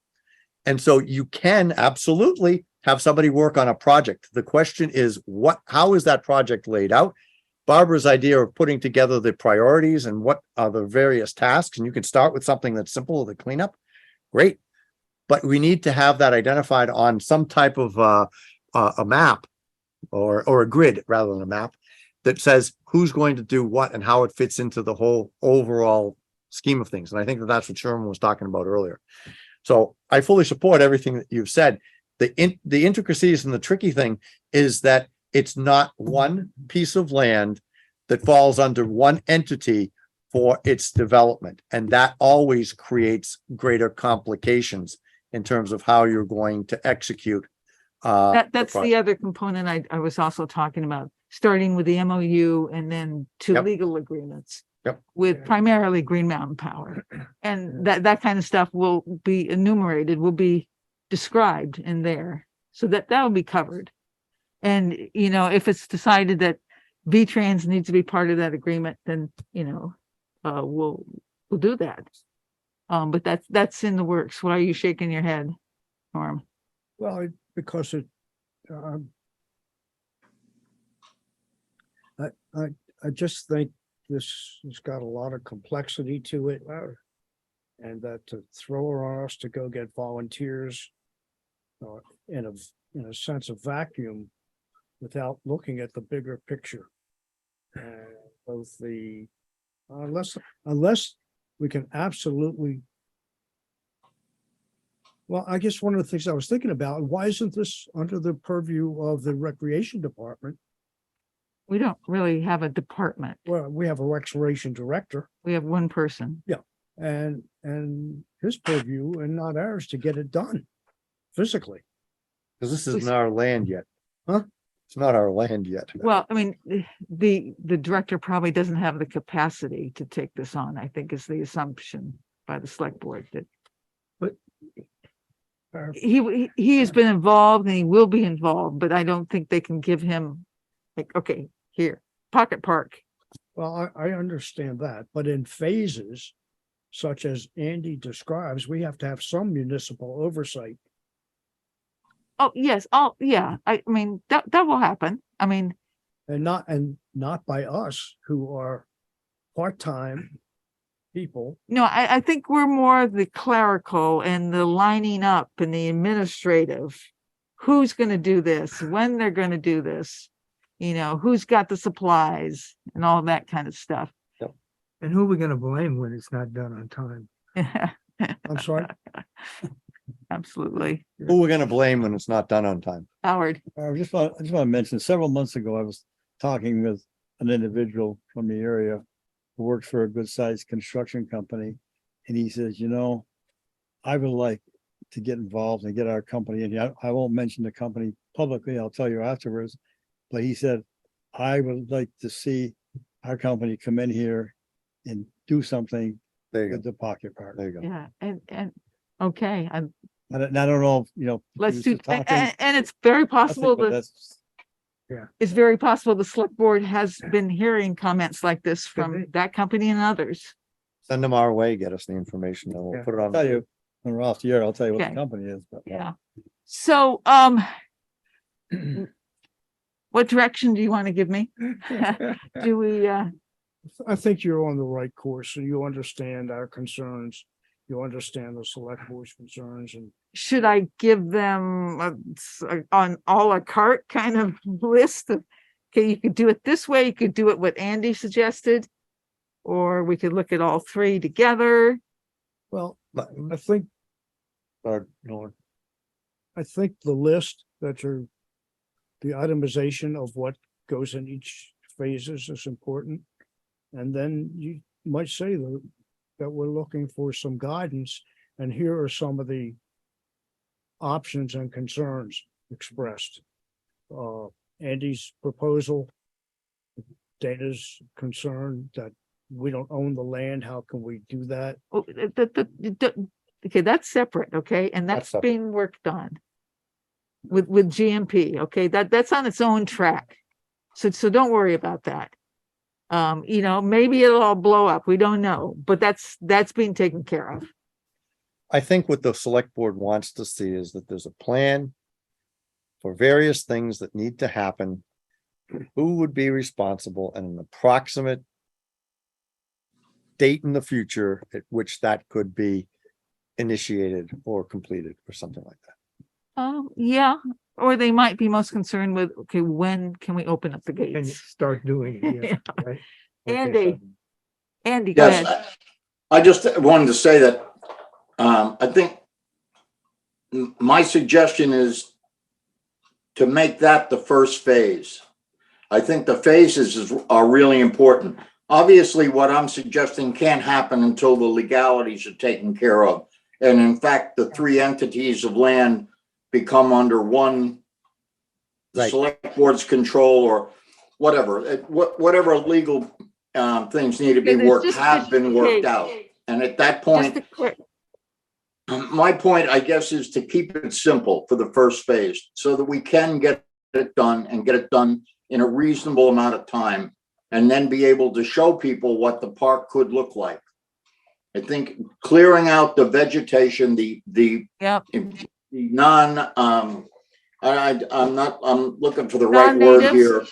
S5: And so you can absolutely have somebody work on a project. The question is, how is that project laid out? Barbara's idea of putting together the priorities and what are the various tasks, and you can start with something that's simple, the cleanup. Great. But we need to have that identified on some type of a map or a grid rather than a map that says who's going to do what and how it fits into the whole overall scheme of things. And I think that that's what Sherman was talking about earlier. So I fully support everything that you've said. The intricacies and the tricky thing is that it's not one piece of land that falls under one entity for its development. And that always creates greater complications in terms of how you're going to execute.
S1: That's the other component I was also talking about, starting with the MOU and then to
S5: Yep.
S1: legal agreements.
S5: Yep.
S1: With primarily Green Mountain Power. And that kind of stuff will be enumerated, will be described in there. So that will be covered. And, if it's decided that V-Trans needs to be part of that agreement, then, we'll do that. But that's in the works. Why are you shaking your head, Norm?
S4: Well, because it, I just think this has got a lot of complexity to it. And that to throw it on us to go get volunteers in a sense of vacuum without looking at the bigger picture. Both the, unless we can absolutely. Well, I guess one of the things I was thinking about, why isn't this under the purview of the recreation department?
S1: We don't really have a department.
S4: Well, we have a recreation director
S1: We have one person.
S4: and his purview and not ours to get it done physically.
S5: Because this isn't our land yet.
S4: Huh?
S5: It's not our land yet.
S1: Well, I mean, the director probably doesn't have the capacity to take this on, I think is the assumption by the select board that he has been involved and he will be involved, but I don't think they can give him like, okay, here, pocket park.
S4: Well, I understand that, but in phases, such as Andy describes, we have to have some municipal oversight.
S1: Oh, yes. Oh, yeah. I mean, that will happen. I mean,
S4: And not by us who are part-time people.
S1: no, I think we're more the clerical and the lining up and the administrative. Who's going to do this? When they're going to do this? Who's got the supplies and all that kind of stuff.
S2: And who are we gonna blame when it's not done on time?
S4: I'm sorry.
S1: absolutely.
S5: Who we're gonna blame when it's not done on time?
S1: Howard,
S6: I just want to mention, several months ago, I was talking with an individual from the area who works for a good sized construction company. And he says, you know, I would like to get involved and get our company in here. I won't mention the company publicly. I'll tell you afterwards. But he said, I would like to see our company come in here and do something
S5: There you
S6: with
S5: go.
S6: the pocket park.
S5: There you go.
S1: yeah, okay,
S6: I don't know, if, you know.
S1: let's
S6: he
S1: do,
S6: was talking,
S1: and it's very
S6: nothing,
S1: possible
S6: but
S1: that
S6: that's-
S1: it's very possible the select board has been hearing comments like this
S2: Could
S1: from
S2: be.
S1: that company and others.
S5: Send them our way, get us the information, and we'll
S2: Yeah.
S5: put it
S6: I'll
S5: on.
S6: tell you, when we're off the air, I'll tell you what
S1: Okay.
S6: the company is, but.
S1: Yeah. So, what direction do you want to give me? Do we,
S4: I think you're on the right course, so you understand our concerns. You understand the select board's concerns, and
S1: should I give them on a la carte kind of list of, okay, you could do it this way, you could do it what Andy suggested, or we could look at all three together.
S4: well,
S5: But-
S4: I think
S5: no,
S4: I think the list that you're, the itemization of what goes in each phases is important. And then you might say that we're looking for some guidance, and here are some of the options and concerns expressed. Andy's proposal, Dana's concern that we don't own the land, how can we do that?
S1: Oh, okay, that's separate, okay, and
S5: That's
S1: that's
S5: separate.
S1: being worked on with GMP, okay, that's on its own track. So don't worry about that. You know, maybe it'll all blow up, we don't know, but that's being taken care of.
S5: I think what the select board wants to see is that there's a plan for various things that need to happen. Who would be responsible and an approximate date in the future at which that could be initiated or completed or something like that.
S1: Yeah, or they might be most concerned with, okay, when can we open up the
S2: Can you
S1: gates?
S2: start doing it? Yeah, right? Okay,
S1: Andy, Andy, go ahead.
S3: Yes, I just wanted to say that, I think my suggestion is to make that the first phase. I think the phases are really important. Obviously, what I'm suggesting can't happen until the legalities are taken care of. And in fact, the three entities of land become under one, the
S5: Right.
S3: select board's control or whatever, whatever legal things need to be
S1: Okay, there's
S3: worked,
S1: just-
S3: have been worked
S1: okay.
S3: out. And at that
S1: Just
S3: point,
S1: a quick,
S3: my point, I guess, is to keep it simple for the first phase so that we can get it done and get it done in a reasonable amount of time and then be able to show people what the park could look like. I think clearing out the vegetation, the
S1: yep,
S3: non, I'm looking for the right word
S1: Non-natives?
S3: here.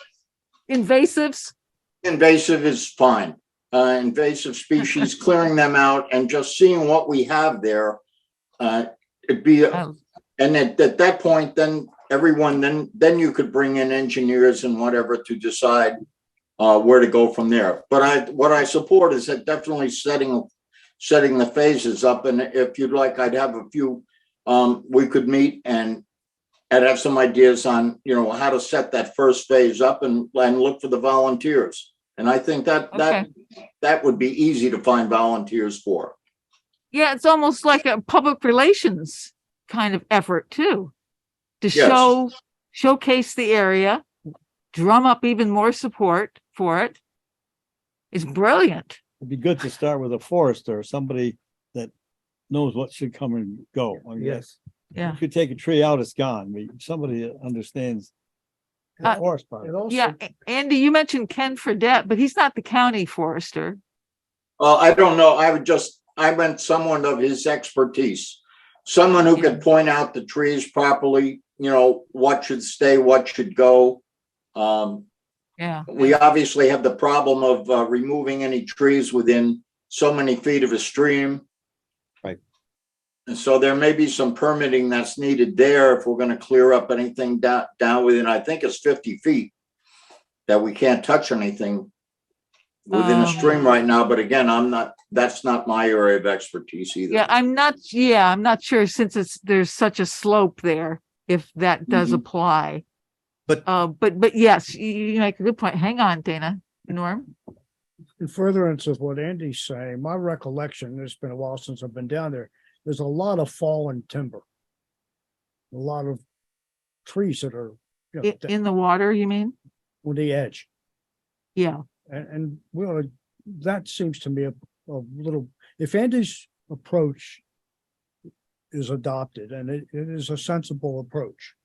S1: invasives,
S3: Invasive is fine. Invasive species, clearing them out and just seeing what we have there. It'd be,
S1: oh,
S3: and at that point, then everyone, then you could bring in engineers and whatever to decide where to go from there. But what I support is that definitely setting the phases up. And if you'd like, I'd have a few, we could meet and I'd have some ideas on, how to set that first phase up and look for the volunteers. And I think that would be easy to find volunteers for.
S1: yeah, it's almost like a public relations kind of effort too. To
S3: Yes.
S1: showcase the area, drum up even more support for it. It's brilliant.
S6: It'd be good to start with a forester, somebody that knows what should come and go. I mean,
S2: Yes.
S1: Yeah,
S6: if you take a tree out, it's gone. I mean, somebody that understands the
S1: Uh,
S6: forest part.
S4: It also,
S1: yeah. Andy, you mentioned Ken Fredette, but he's not the county forester.
S3: Well, I don't know. I meant someone of his expertise, someone who could point out the trees properly, what should stay, what should go.
S1: Yeah,
S3: We obviously have the problem of removing any trees within so many feet of a stream.
S5: Right.
S3: And so there may be some permitting that's needed there if we're going to clear up anything down within, I think it's 50 feet that we can't touch anything within a
S1: Um,
S3: stream right now, but again, that's not my area of expertise either.
S1: Yeah, I'm not sure since there's such a slope there, if that does
S3: Mhm.
S1: apply.
S5: But-
S1: But yes, you make a good point. Hang on, Dana. Norm?
S4: In furtherance of what Andy's saying, my recollection, it's been a while since I've been down there, there's a lot of fallen timber. A lot of trees that are, you know,
S1: In the water, you mean?
S4: on the edge.
S1: Yeah,
S4: And well, that seems to me a little, if Andy's approach is adopted, and it is a sensible approach,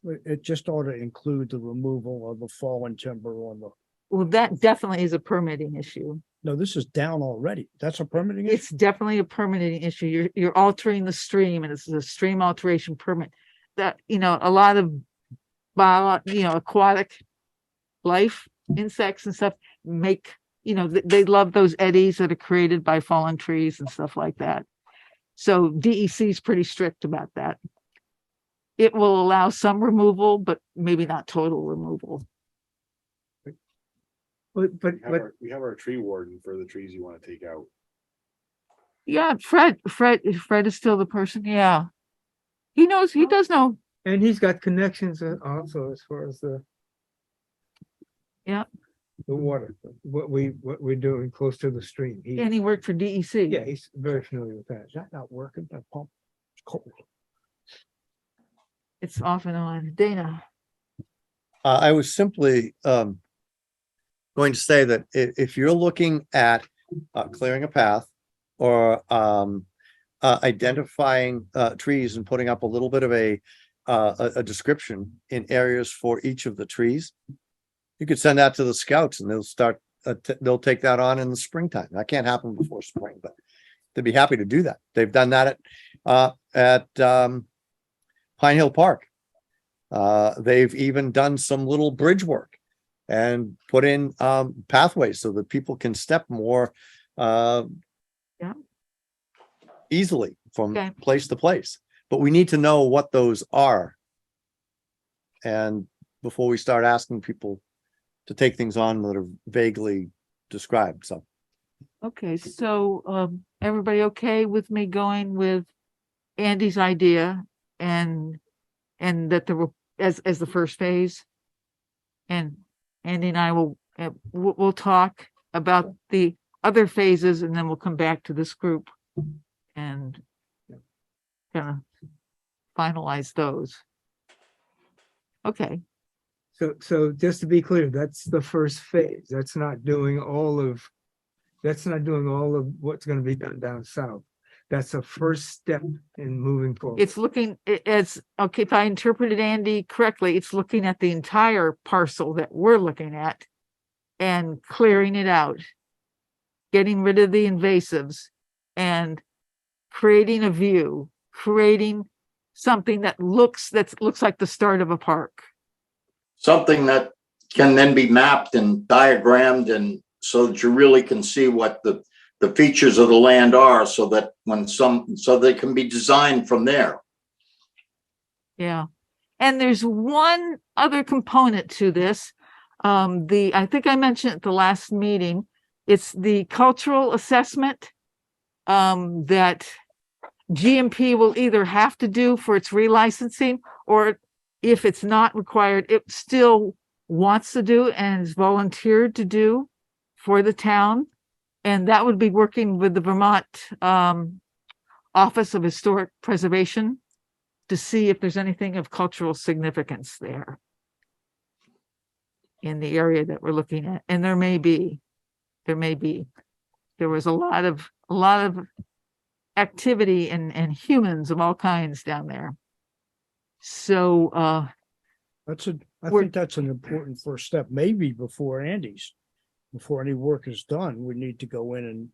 S4: it just ought to include the removal of the fallen timber on the,
S1: well, that definitely is a permitting issue.
S4: no, this is down already. That's a permitting issue?
S1: It's definitely a permitting issue. You're altering the stream and it's a stream alteration permit. That, a lot of aquatic life, insects and stuff make, they love those eddies that are created by fallen trees and stuff like that. So DEC is pretty strict about that. It will allow some removal, but maybe not total removal.
S2: But
S7: We have our tree warden for the trees you want to take out.
S1: Yeah, Fred is still the person. Yeah. He does know.
S2: and he's got connections also as far as
S1: Yeah.
S2: the water, what we're doing close to the stream.
S1: And he worked for DEC.
S2: Yeah, he's very familiar with that.
S4: Is that not working? That pump? It's cold.
S1: It's off and on. Dana.
S5: I was simply going to say that if you're looking at clearing a path or identifying trees and putting up a little bit of a description in areas for each of the trees, you could send that to the scouts and they'll take that on in the springtime. That can't happen before spring, but they'd be happy to do that. They've done that at Pine Hill Park. They've even done some little bridge work and put in pathways so that people can step more easily from
S1: Okay.
S5: place to place. But we need to know what those are. And before we start asking people to take things on that are vaguely described, so.
S1: Okay, so everybody okay with me going with Andy's idea and that there will as the first phase? And Andy and I we'll talk about the other phases and then we'll come back to this group and kind of finalize those. Okay,
S2: So just to be clear, that's the first phase. That's not doing all of what's going to be done down south. That's a first step in moving forward.
S1: it's looking, it's, okay, if I interpreted Andy correctly, it's looking at the entire parcel that we're looking at and clearing it out, getting rid of the invasives and creating a view, creating something that looks like the start of a park.
S3: Something that can then be mapped and diagrammed and so that you really can see what the features of the land are so that so they can be designed from there.
S1: Yeah. And there's one other component to this. I think I mentioned at the last meeting, it's the cultural assessment that GMP will either have to do for its relicensing, or if it's not required, it still wants to do and is volunteered to do for the town. And that would be working with the Vermont Office of Historic Preservation to see if there's anything of cultural significance there in the area that we're looking at. And there may be. There was a lot of activity and humans of all kinds down there. So
S4: I
S1: We're-
S4: think that's an important first step, maybe before any work is done, we need to go in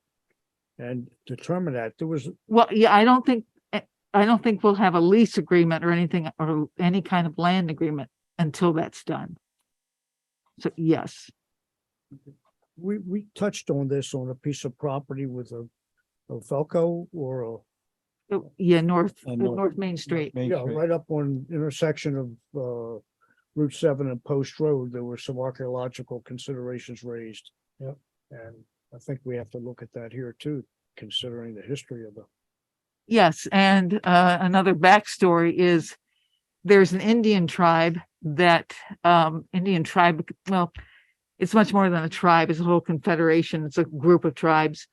S4: and determine that. There was,
S1: well, yeah, I don't think we'll have a lease agreement or anything or any kind of land agreement until that's done. So yes,
S4: we touched on this on a piece of property with a Velco or
S1: yeah, North
S6: North
S1: Main Street.
S6: Main
S4: yeah,
S6: Street.
S4: right up on intersection of Route 7 and Post Road, there were some archaeological considerations raised. And I think we have to look at that here too, considering the history of the.
S1: Yes, and another backstory is there's an Indian tribe that well, it's much more than a tribe, it's a whole confederation, it's a group of tribes.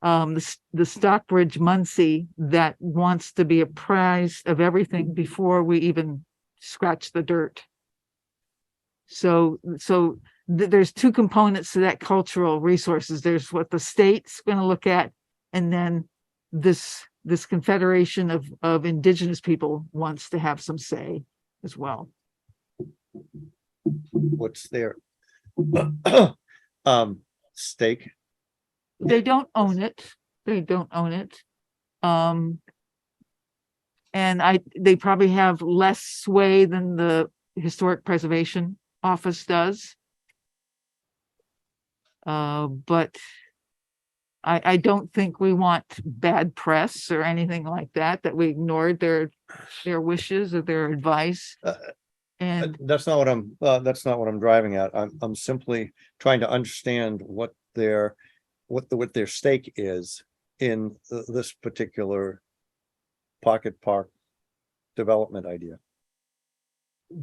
S1: The Stockbridge Munsee that wants to be apprised of everything before we even scratch the dirt. So there's two components to that cultural resources. There's what the state's going to look at, and then this confederation of indigenous people wants to have some say as well.
S5: What's their stake?
S1: They don't own it. They don't own it. And they probably have less sway than the Historic Preservation Office does. But I don't think we want bad press or anything like that, that we ignored their wishes or their advice. And
S5: That's not what I'm driving at. I'm simply trying to understand what their stake is in this particular pocket park development idea.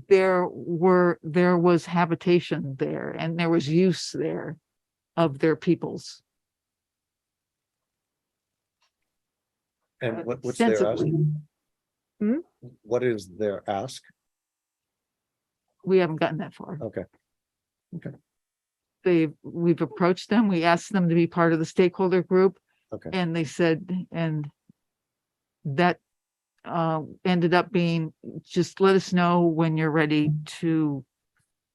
S1: there was habitation there and there was use there of their peoples.
S5: And what's their ask?
S1: Sensibly. Hmm?
S5: What is their ask?
S1: We haven't gotten that far.
S5: Okay.
S1: We've approached them, we asked them to be part of the stakeholder group.
S5: Okay.
S1: And they said, and that ended up being, just let us know when you're ready to,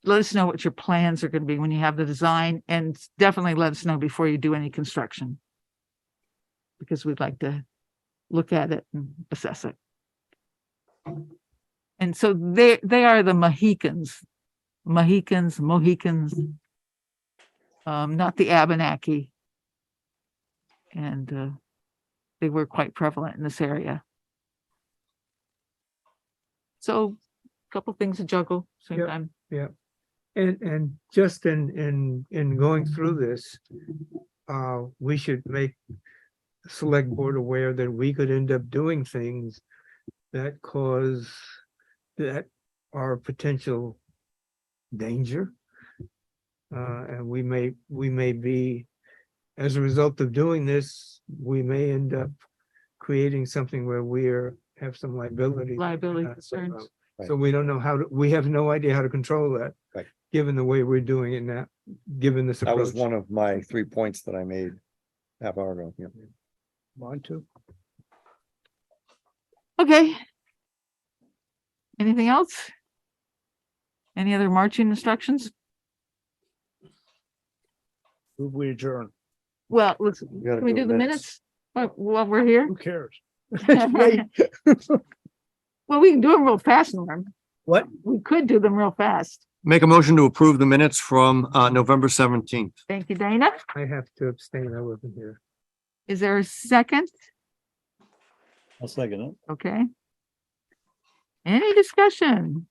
S1: let us know what your plans are going to be when you have the design, and definitely let us know before you do any construction. Because we'd like to look at it and assess it. And so they are the Mohicans, not the Abenaki. And they were quite prevalent in this area. So a couple things to juggle same
S2: Yep.
S1: time.
S2: And just in going through this, we should make the select board aware that we could end up doing things that are potential danger. And we may be, as a result of doing this, we may end up creating something where have some liability.
S1: Liability concerns.
S2: So we don't know we have no idea how to control that.
S5: Right.
S2: Given the way we're doing it now, given this
S5: That was
S2: approach.
S5: one of my 3 points that I made half hour ago. Yeah.
S4: Mine too.
S1: Okay. Anything else? Any other marching instructions?
S4: Move we adjourn.
S1: Well, let's,
S5: You gotta
S1: can we do the minutes while we're here?
S4: Who cares?
S1: Well, we can do them real fast, Norm.
S4: What?
S1: We could do them real fast.
S5: Make a motion to approve the minutes from November 17th.
S1: Thank you, Dana.
S2: I have to abstain, I wasn't here.
S1: Is there a second?
S6: I'll second it.
S1: Okay. Any discussion?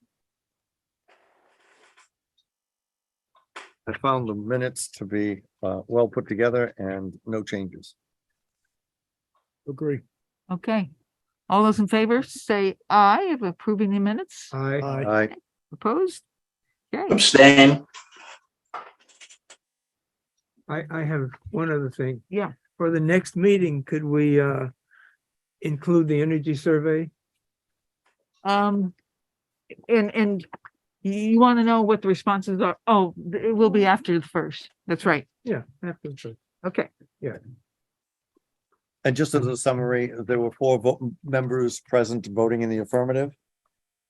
S5: I found the minutes to be well put together and no changes.
S4: Agree.
S1: Okay. All those in favor say aye of approving the minutes.
S2: I,
S5: I
S1: Opposed? Okay.
S3: Abstain.
S2: I have one other thing.
S1: Yeah.
S2: For the next meeting, could we include the energy survey?
S1: And you want to know what the responses are? Oh, it will be after the first. That's right.
S2: Yeah. After the first.
S1: Okay.
S5: And just as a summary, there were 4 members present voting in the affirmative.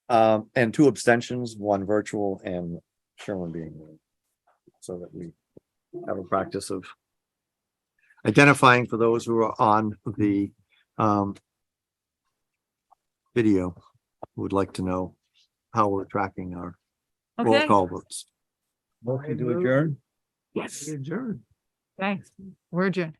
S5: And 2 abstentions, 1 virtual and Sherwin being there. So that we have a practice of identifying for those who are on the video who would like to know how we're tracking our roll
S1: Okay.
S5: call votes.
S6: Motion to adjourn?
S1: Yes.
S2: Adjourn.
S1: Thanks. We're adjourned.